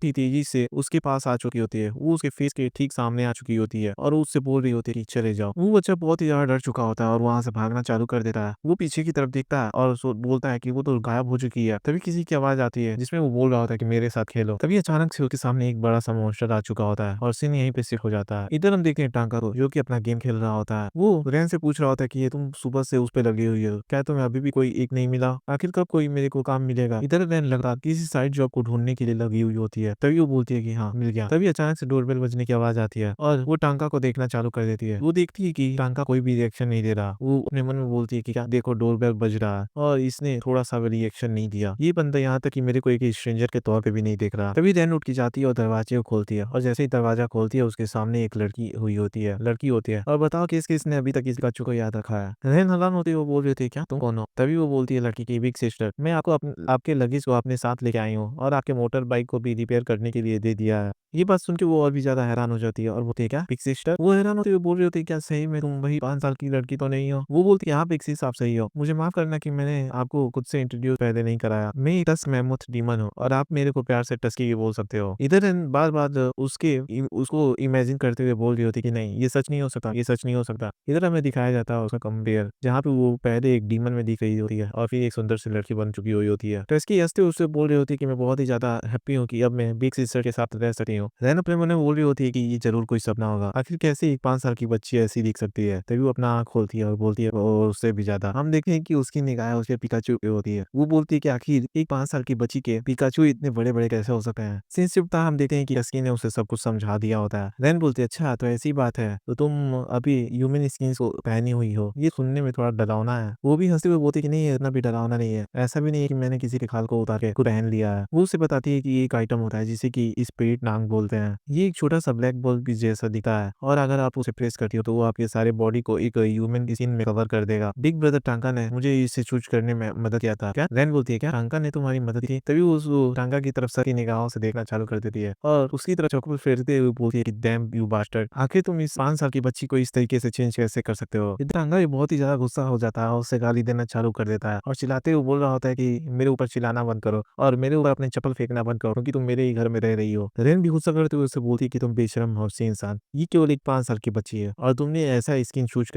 ही तेजी से उसके पास आ चुकी होती है। वो उसके फेस के ठीक सामने आ चुकी होती है और उससे बोल रही होती है कि चले जाओ। वो बच्चा बहुत ही ज्यादा डर चुका होता है और वहां से भागना चालू कर देता है। वो पीछे की तरफ देखता है और बोलता है कि वो तो गायब हो चुकी है। तभी किसी की आवाज आती है जिसमें वो बोल रहा होता है कि मेरे साथ खेलो। तभी अचानक से उसके सामने एक बड़ा सा मॉन्स्टर आ चुका होता है और सीन यहीं पे शिफ्ट हो जाता है। इधर हम देखते हैं टांका को जो कि अपना गेम खेल रहा होता है। वो रैन से पूछ रहा होता है बोलता है कि ये तुम सुबह से उस पे लगी हुई हो, क्या तुम्हें अभी भी कोई एक नहीं मिला? आखिर कब कोई मेरे को काम मिलेगा? इधर रैन लग रहा किसी साइड जॉब को ढूंढने के लिए लगी हुई होती है। तभी वो बोलती है कि हाँ मिल गया। तभी अचानक से डोरबेल बजने की आवाज आती है और वो टांका को देखना चालू कर देती है। वो देखती है कि टांका कोई भी रिएक्शन नहीं दे रहा। वो अपने मन में बोलती है कि क्या देखो डोरबेल बज रहा है और इसने थोड़ा सा भी रिएक्शन नहीं दिया। ये बंदा यहाँ तक कि मेरे को एक स्ट्रेंजर के तौर पे भी नहीं देख रहा। तभी रैन उठ की जाती है और दरवाजे को खोलती है और जैसे ही दरवाजा खोलती है उसके सामने एक लड़की होती है और बताओ कि इसने अभी तक इस बच्चों को याद रखा है। रैन हैरान होती है, वो बोल रही थी क्या तुम कौन हो? तभी वो बोलती है लड़की की बिग सिस्टर, मैं आपके लगेज को अपने साथ लेके आई हूँ और आपके मोटर बाइक को भी रिपेयर करने के लिए दे दिया है। ये बात सुन के वो और भी ज्यादा हैरान हो जाती है और बोलती है क्या बिग सिस्टर? वो हैरान होती हुई बोल रही होती है क्या सही में तुम वही 5 साल की लड़की तो नहीं हो? वो बोलती है हाँ बिग सिस आप सही हो, मुझे माफ करना कि मैंने आपको खुद से इंट्रोड्यूस पहले नहीं कराया। मैं टस मैमथ डीमन हूँ और आप मेरे को प्यार से टस्की बोल सकते हो। इधर बार बार उसको इमेजिन करते हुए बोल रही होती कि नहीं ये सच नहीं हो सकता, ये सच नहीं हो सकता। इधर हमें दिखाया जाता है उसका कंपेयर जहाँ पे वो पहले एक डीमन में दिख रही होती है और फिर एक सुंदर सी लड़की बन चुकी हुई होती है। टस्की हंसते हुए उससे बोल रही होती है कि मैं बहुत ही ज्यादा हैप्पी हूँ कि अब मैं बिग सिस्टर के साथ रह सकती हूँ। रैन अपने मन में बोल रही होती है कि ये जरूर कोई सपना होगा, आखिर कैसे एक 5 साल की बच्ची ऐसी दिख सकती है। तभी वो अपना आँख खोलती है और बोलती है और उससे भी ज्यादा हम देखते हैं कि उसकी निगाहें उसके पिकाचू पे होती है। वो बोलती है कि आखिर एक 5 साल की बच्ची के पिकाचू इतने बड़े बड़े कैसे हो सकते हैं। सिंसिप्ता हम देखते हैं कि टस्की ने उसे सब कुछ समझा दिया होता है। रैन बोलती है अच्छा तो ऐसी बात है तो तुम अभी ह्यूमन स्किन को पहनी हुई हो, ये सुनने में थोड़ा डरावना है। वो भी हंसते हुए बोलती है कि नहीं इतना भी डरावना नहीं है, ऐसा भी नहीं है कि मैंने किसी के खाल को उतार के खुद पहन लिया है। वो उसे बताती है कि ये एक आइटम होता है जिसे कि स्पिरिट नांग बोलते हैं। ये एक छोटा सा ब्लैक बॉल भी जैसा दिखता है और अगर आप उसे प्रेस करती हो तो वो आपके सारे बॉडी को एक ह्यूमन स्किन में कवर कर देगा। बिग ब्रदर टांका ने मुझे इसे चूज करने में मदद किया था। क्या रैन बोलती है क्या टांका ने तुम्हारी मदद की? तभी उस टांका की तरफ सकी निगाहों से देखना चालू कर देती है और उसकी तरफ चौकू फेरते हुए बोलती है कि डैम यू बास्टर्ड, आखिर तुम इस 5 साल की बच्ची को इस तरीके से चेंज कैसे कर सकते हो? इधर टांगा भी बहुत ही ज्यादा गुस्सा हो जाता है और उसे गाली देना चालू कर देता है और चिल्लाते हुए बोल रहा होता है कि मेरे ऊपर चिल्लाना बंद करो और मेरे ऊपर अपने चप्पल फेंकना बंद करो क्योंकि तुम मेरे ही घर में रह रही हो। रेन भी गुस्सा करते हुए उससे बोलती है कि तुम बेशरम हो सी इंसान, ये केवल एक 5 साल की बच्ची है और तुमने ऐसा स्किन चूज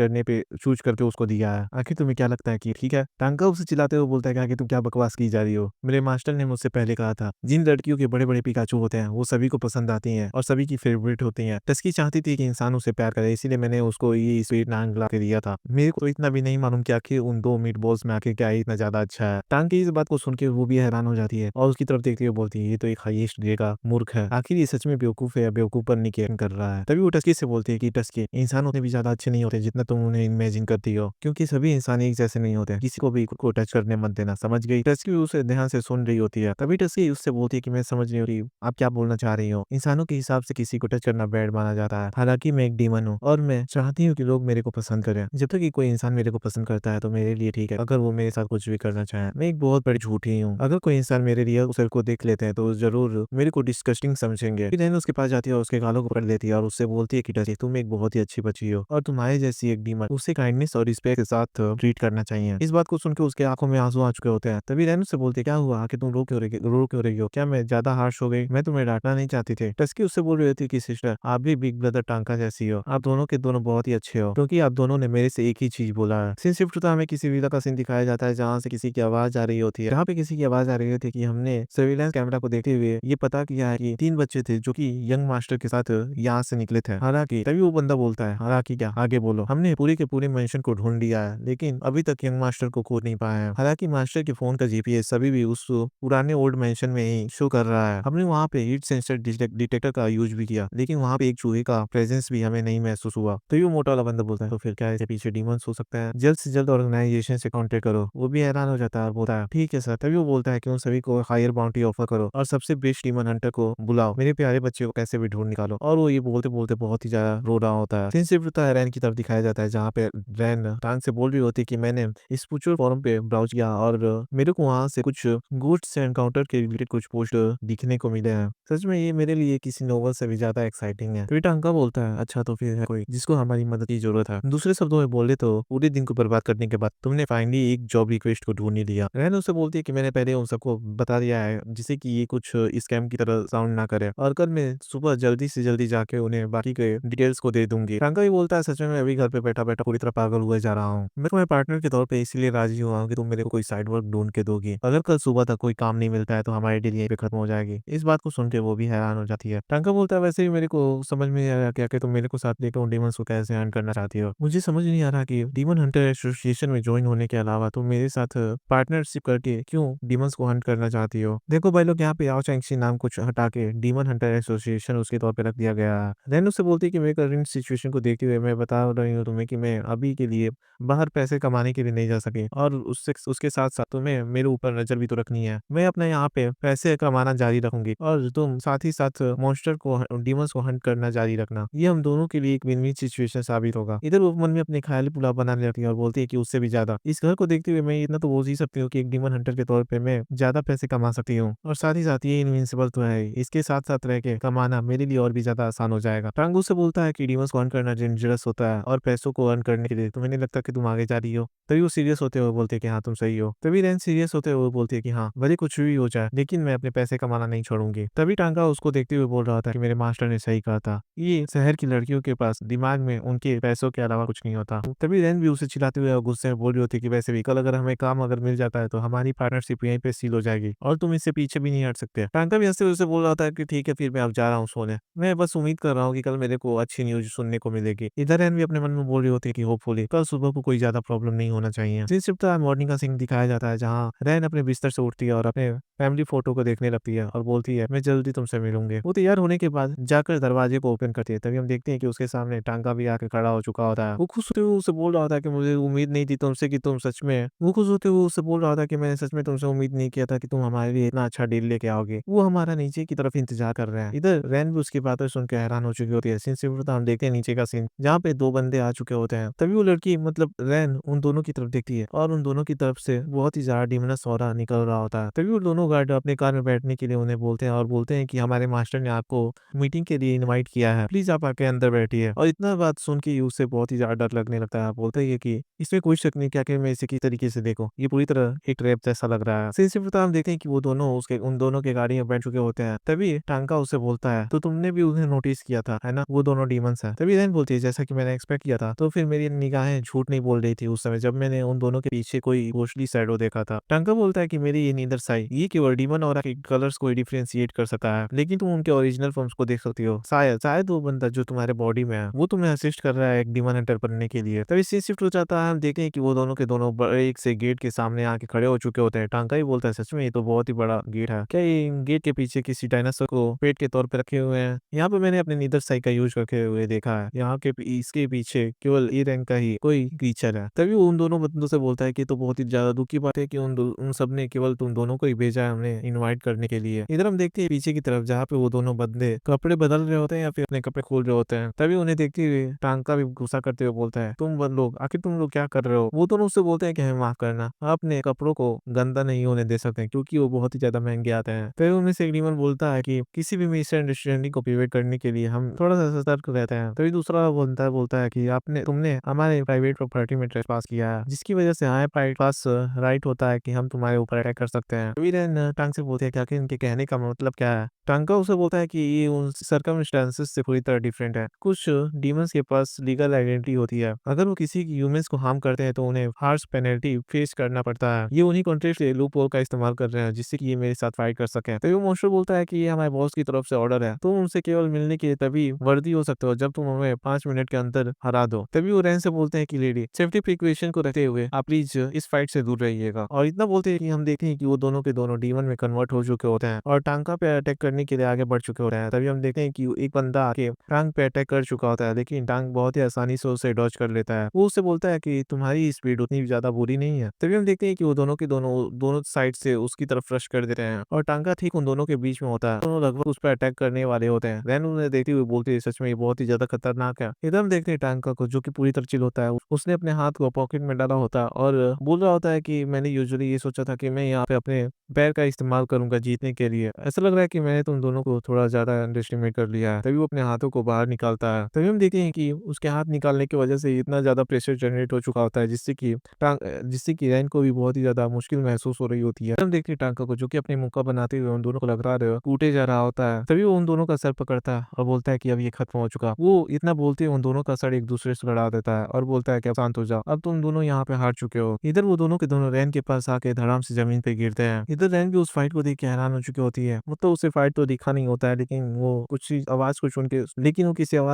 करके उसको दिया है, आखिर तुम्हें क्या लगता है कि ठीक है? टांका उसे चिल्लाते हुए बोलता है कि आखिर तुम क्या बकवास की जा रही हो? मेरे मास्टर ने मुझसे पहले कहा था जिन लड़कियों के बड़े बड़े पिकाचू होते हैं वो सभी को पसंद आती हैं और सभी की फेवरेट होती हैं। टस्की चाहती थी कि इंसान उसे प्यार करे, इसीलिए मैंने उसको ये स्वीट नाम ला के दिया था। मेरे को तो इतना भी नहीं मालूम कि आखिर उन 2 मीट बॉल्स में आखिर क्या है इतना ज्यादा अच्छा है। टांग की इस बात को सुन के वो भी हैरान हो जाती है और उसकी तरफ देखती हुए बोलती है ये तो एक हाईएस्ट ग्रेड का मूर्ख है, आखिर ये सच में बेवकूफ है या बेवकूफ बनने की एक्टिंग कर रहा है। तभी वो टस्की से बोलती है कि टस्की इंसान उतने भी ज्यादा अच्छे नहीं होते जितना तुम उन्हें इमेजिन करती हो, क्योंकि सभी इंसान एक जैसे नहीं होते, किसी को भी खुद को टच करने मत देना, समझ गई? टस्की उसे ध्यान से सुन रही होती है। तभी टस्की उससे बोलती है कि मैं समझ नहीं हो रही आप क्या बोलना चाह रही हो। इंसानों के हिसाब से किसी को टच करना बैड माना जाता है, हालांकि मैं एक डीमन हूँ और मैं चाहती हूँ कि लोग मेरे को पसंद करें। जब तक कि कोई इंसान मेरे को पसंद करता है तो मेरे लिए ठीक है, अगर वो मेरे साथ कुछ भी करना चाहे। मैं एक बहुत बड़ी झूठी हूँ, अगर कोई इंसान मेरे लिए उस को देख लेते हैं तो जरूर मेरे को डिस्कस्टिंग समझेंगे। फिर उसके पास जाती है और उसके गालों को पकड़ लेती है और उससे बोलती है कि टस्की तुम एक बहुत ही अच्छी बच्ची हो और तुम्हारे जैसी एक डीमन उसे काइंडनेस और रिस्पेक्ट के साथ ट्रीट करना चाहिए। इस बात को सुनकर उसके आंखों में आंसू आ चुके होते हैं। तभी रैन उससे बोलती है क्या हुआ कि तुम रो क्यों रही हो? क्या मैं ज्यादा हार्श हो गई? मैं तुम्हें डांटना नहीं चाहती थी। टस्की उससे बोल रही थी कि सिस्टर आप भी बिग ब्रदर टांका जैसी हो, आप दोनों के दोनों बहुत ही अच्छे हो क्योंकि आप दोनों ने मेरे से एक ही चीज बोला है। सीन शिफ्ट होता है, हमें किसी विला का सीन दिखाया जाता है जहाँ से किसी की आवाज आ रही होती है, जहाँ पे किसी की आवाज आ रही होती है कि हमने सर्विलांस कैमरा को देखते हुए ये पता किया है कि 3 बच्चे थे जो कि यंग मास्टर के साथ यहाँ से निकले थे। हालांकि तभी वो बंदा बोलता है हालांकि क्या आगे बोलो, हमने पूरे के पूरे मेंशन को ढूंढ लिया है लेकिन अभी तक यंग मास्टर को खोज नहीं पाया है। हालांकि मास्टर के फोन का जीपीएस अभी भी उस पुराने ओल्ड मेंशन में ही शो कर रहा है। हमने वहाँ पे हीट सेंसर डिटेक्टर का यूज भी किया लेकिन वहाँ पे एक चूहे का प्रेजेंस भी हमें नहीं महसूस हुआ। तो ये मोटा वाला बंदा बोलता है तो फिर क्या इसके पीछे डीमंस हो सकता है, जल्द से जल्द ऑर्गेनाइजेशन से कांटेक्ट करो। वो भी हैरान हो जाता है और बोलता है ठीक है सर। तभी वो बोलता है कि उन सभी को हायर बाउंड्री ऑफर करो और सबसे बेस्ट डीमन हंटर को बुलाओ, मेरे प्यारे बच्चे को कैसे भी ढूंढ निकालो। और वो ये बोलते बोलते बहुत ही ज्यादा रो रहा होता है। सीन शिफ्ट होता है रैन की तरफ दिखाया जाता है जहाँ पे रैन टांग से बोल रही होती है कि मैंने इस स्पिरिचुअल फोरम पे ब्राउज किया और मेरे को वहाँ से कुछ घोस्ट से एनकाउंटर के रिलेटेड कुछ पोस्ट दिखने को मिले हैं। सच में ये मेरे लिए किसी नोवेल से भी ज्यादा एक्साइटिंग है। फिर टांका बोलता है अच्छा तो फिर है कोई जिसको हमारी मदद की जरूरत है। दूसरे शब्दों में बोले तो पूरे दिन को बर्बाद करने के बाद तुमने फाइनली एक जॉब रिक्वेस्ट को ढूंढ ही लिया। रैन उससे बोलती है कि मैंने पहले उन सबको बता दिया है जिससे कि ये कुछ स्कैम की तरह साउंड ना करे और कल मैं सुबह जल्दी से जल्दी जाके उन्हें बाकी के डिटेल्स को दे दूंगी। टांका भी बोलता है सच में मैं अभी घर पे बैठा बैठा पूरी तरह पागल हुए जा रहा हूँ। मैं तुम्हारे पार्टनर के तौर पे इसीलिए राजी हुआ हूँ कि तुम मेरे को कोई साइड वर्क ढूंढ के दोगी, अगर कल सुबह तक कोई काम नहीं मिलता है तो हमारी डील यहीं पे खत्म हो जाएगी। इस बात को सुन के वो भी हैरान हो जाती है। टांका बोलता है वैसे भी मेरे को समझ में नहीं आया क्या कि तुम मेरे को साथ लेकर उन डीमंस को कैसे हैंड करना चाहती हो, मुझे समझ नहीं नहीं आ रहा कि डीमन हंटर एसोसिएशन में ज्वाइन होने के अलावा तुम मेरे साथ पार्टनरशिप करके क्यों डीमंस को हंट करना चाहती हो। देखो भाई लोग, यहाँ पे याओ चैंग नाम कुछ हटा के डीमन हंटर एसोसिएशन उसके तौर पे रख दिया गया है। रैन उससे बोलती है कि मेरे करंट सिचुएशन को देखते हुए मैं बता रही हूँ तुम्हें कि मैं अभी के लिए बाहर पैसे कमाने के लिए नहीं जा सके, और उससे उसके साथ साथ तुम्हें मेरे ऊपर नजर भी तो रखनी है। मैं अपने यहाँ पे पैसे कमाना जारी रखूंगी और तुम साथ ही साथ मॉन्स्टर को डीमंस को हंट करना जारी रखना। ये हम दोनों के लिए एक विन विन सिचुएशन साबित होगा। इधर वो मन में अपने ख्याली पुलाव बनाने लगती है और बोलती है कि उससे भी ज्यादा इस घर को देखते हुए मैं इतना तो बोल ही सकती हूँ कि एक डीमन हंटर के तौर पे मैं ज्यादा पैसे कमा सकती हूँ, और साथ ही साथ ये इनविंसिबल तो है ही, इसके साथ साथ रह के कमाना मेरे लिए और भी ज्यादा आसान हो जाएगा। टांगू से बोलता है कि डीमंस को हंट करना डेंजरस होता है और पैसों को अर्न करने के लिए तुम्हें नहीं लगता कि तुम आगे जा रही हो। तभी वो सीरियस होते हुए बोलते हैं कि हाँ तुम सही हो। तभी रैन सीरियस होते हुए बोलती है कि हाँ भले कुछ भी हो जाए लेकिन मैं अपने पैसे कमाना नहीं छोड़ूंगी। तभी टांगा उसको देखते हुए बोल रहा था कि मेरे मास्टर ने सही कहा था, ये शहर की लड़कियों के पास दिमाग में उनके पैसों के अलावा कुछ नहीं होता। तभी रैन भी उसे चिल्लाते हुए और गुस्से में बोल रही होती कि वैसे भी कल अगर हमें काम अगर मिल जाता है तो हमारी पार्टनरशिप यहीं पे सील हो जाएगी और तुम इससे पीछे भी नहीं हट सकते। टांका भी हंसते हुए उसे बोल रहा था कि ठीक है फिर मैं अब जा रहा हूँ सोने, मैं बस उम्मीद कर रहा हूँ कि कल मेरे को अच्छी न्यूज सुनने को मिलेगी। इधर रैन भी अपने मन में बोल रही होती है कि होपफुली कल सुबह को कोई ज्यादा प्रॉब्लम नहीं होना चाहिए। फिर सिर्फ मॉर्निंग का सीन दिखाया जाता है जहाँ रैन अपने बिस्तर से उठती है और अपने फैमिली फोटो को देखने लगती है और बोलती है मैं जल्दी तुमसे मिलूंगी। वो तैयार होने के बाद जाकर दरवाजे को ओपन करती है। तभी हम देखते हैं कि उसके सामने टांका भी आके खड़ा हो चुका होता है। वो खुश होते हुए उसे बोल रहा था कि मुझे उम्मीद नहीं थी तुमसे कि तुम सच में वो खुश होते हुए उससे बोल रहा था कि मैंने सच में तुमसे उम्मीद नहीं किया था कि तुम हमारे लिए इतना अच्छा डील लेके आओगे। वो हमारा नीचे की तरफ इंतजार कर रहे हैं। इधर रैन भी उसकी बातें सुन के हैरान हो चुकी होती है। सीन सिर्फ हम देखते हैं नीचे का सीन जहाँ पे दो बंदे आ चुके होते हैं। तभी वो लड़की मतलब रैन उन दोनों की तरफ देखती है और उन दोनों की तरफ से बहुत ही ज्यादा डिमनस ऑरा निकल रहा होता है। तभी वो दोनों गार्ड अपने कार में बैठने के लिए उन्हें बोलते हैं और बोलते हैं कि हमारे मास्टर ने आपको मीटिंग के लिए इनवाइट किया है, प्लीज आप आके अंदर बैठिए। और इतना बात सुन के उसे बहुत ही ज्यादा डर लगने लगता है। बोलते हैं कि इसमें कोई शक नहीं, क्या कि मैं इसे किस तरीके से देखूं, ये पूरी तरह एक ट्रैप जैसा लग रहा है। सिर्फ हम देखते हैं कि वो दोनों उसके उन दोनों के गाड़ी में बैठ चुके होते हैं। तभी टांका उसे बोलता है तो तुमने भी उन्हें नोटिस किया था है ना, वो दोनों डीमंस हैं। तभी रैन बोलती है जैसा कि मैंने एक्सपेक्ट किया था, तो फिर मेरी निगाहें झूठ नहीं बोल रही थी उस समय जब मैंने उन दोनों के पीछे कोई घोषली शैडो देखा था। टांका बोलता है कि मेरी ये नीदर साई ये केवल डीमन और कलर्स को डिफरेंशिएट कर सकता है, लेकिन तुम उनके ओरिजिनल फॉर्म्स को देख सकती हो। शायद शायद वो बंदा जो तुम्हारे बॉडी में है वो तुम्हें असिस्ट कर रहा है एक डीमन हंटर बनने के लिए। तभी सीन शिफ्ट हो जाता है। हम देखते हैं कि वो दोनों के दोनों बड़े एक से गेट के सामने आके खड़े हो चुके होते हैं। टांका ही बोलता है सच में ये तो बहुत ही बड़ा गेट है, क्या ये गेट के पीछे किसी डायनासोर को पेट के तौर पे रखे हुए हैं। यहाँ पे मैंने अपने नीदर साई का यूज करके हुए देखा है, यहाँ के इसके पीछे केवल ई रैंक का ही कोई क्रीचर है। तभी वो उन दोनों बंदों से बोलता है कि तो बहुत ही ज्यादा दुख की बात है कि उन सब ने केवल तुम दोनों को ही भेजा है हमें इनवाइट करने के लिए। इधर हम देखते हैं पीछे की तरफ जहाँ पे वो दोनों बंदे कपड़े बदल रहे होते हैं या फिर अपने कपड़े खोल रहे होते हैं। तभी उन्हें देखते हुए टांका भी गुस्सा करते हुए बोलता है तुम लोग आखिर तुम लोग क्या कर रहे हो। वो दोनों उससे बोलते हैं कि हमें माफ करना, अपने कपड़ों को गंदा नहीं होने दे सकते क्योंकि वो बहुत ही ज्यादा महंगे आते हैं। तभी उनमें से एक डीमन बोलता है कि किसी भी मिसअंडरस्टैंडिंग को प्रिवेंट करने के लिए हम थोड़ा सा सतर्क रहते हैं। तभी दूसरा बोलता है कि आपने तुमने हमारे प्राइवेट प्रॉपर्टी में ट्रेसपास किया है जिसकी वजह से हमारे पास राइट होता है कि हम तुम्हारे ऊपर अटैक कर सकते हैं। तभी रैन टांग से बोलते हैं कि आखिर इनके कहने का मतलब क्या है। टांका उसे बोलता है कि ये उन सर्कमस्टेंसेस से पूरी तरह डिफरेंट है। कुछ डीमंस के पास लीगल आइडेंटिटी होती है, अगर वो किसी ह्यूमंस को हार्म करते हैं तो उन्हें हार्श पेनल्टी फेस करना पड़ता है। ये उन्हीं कॉन्ट्रैक्ट के लूप होल का इस्तेमाल कर रहे हैं जिससे कि ये मेरे साथ फाइट कर सके। तो वो मॉन्स्टर बोलता है कि ये हमारे बॉस की तरफ से ऑर्डर है, तुम उनसे केवल मिलने के लिए तभी वर्दी हो सकते हो जब तुम हमें 5 मिनट के अंदर हरा दो। तभी वो रैन से बोलते हैं कि लेडी सेफ्टी प्रिकॉशन को रखते हुए आप प्लीज इस फाइट से दूर रहिएगा। और इतना बोलते हैं कि हम देखते हैं कि वो दोनों के दोनों डीमन में कन्वर्ट हो चुके होते हैं और टांका पे अटैक करने के लिए आगे बढ़ चुके होते हैं। तभी हम देखते हैं कि एक बंदा आके टांग पे अटैक कर चुका होता है लेकिन टांग बहुत ही आसानी से उसे डॉज कर लेता है। वो उससे बोलता है कि तुम्हारी स्पीड उतनी ज्यादा बुरी नहीं है। तभी हम देखते हैं कि वो दोनों के दोनों साइड से उसकी तरफ रश कर देते हैं और टांगा ठीक उन दोनों के बीच में होता है। दोनों लगभग उस पर अटैक करने वाले होते हैं। रैन उन्हें देखते हुए बोलती है सच में ये बहुत ही ज्यादा खतरनाक है। इधर हम देखते हैं टांका को जो कि पूरी तरह चिल होता है। उसने अपने हाथ को पॉकेट में डाला होता है और बोल रहा होता है कि मैंने यूजुअली ये सोचा था कि मैं यहाँ पे अपने पैर का इस्तेमाल करूंगा जीतने के लिए, ऐसा लग रहा है कि मैंने तुम दोनों को थोड़ा ज्यादा अंडर एस्टिमेट कर लिया है। तभी वो अपने हाथों को बाहर निकालता है। तभी हम देखते हैं कि उसके हाथ निकालने की वजह से इतना ज्यादा प्रेशर जनरेट हो चुका होता है जिससे कि रैन को भी बहुत ही ज्यादा मुश्किल महसूस हो रही होती है। हम देखते हैं टांका को जो कि अपने मुंह का बनाते हुए उन दोनों को लग रहा है टूटे जा रहा होता है। तभी वो उन दोनों का सर पकड़ता है और बोलता है कि अब ये खत्म हो चुका। वो इतना बोलते हुए उन दोनों का सर एक दूसरे से लड़ा देता है और बोलता है कि अब शांत हो जाओ, अब तुम दोनों यहाँ पे हार चुके हो। इधर वो दोनों के दोनों रैन के पास आके धड़ाम से जमीन पे गिरते हैं। इधर रैन भी उस फाइट को देख के हैरान हो चुकी होती है। मतलब उसे फाइट तो दिखा नहीं होता है लेकिन वो किसी आवाज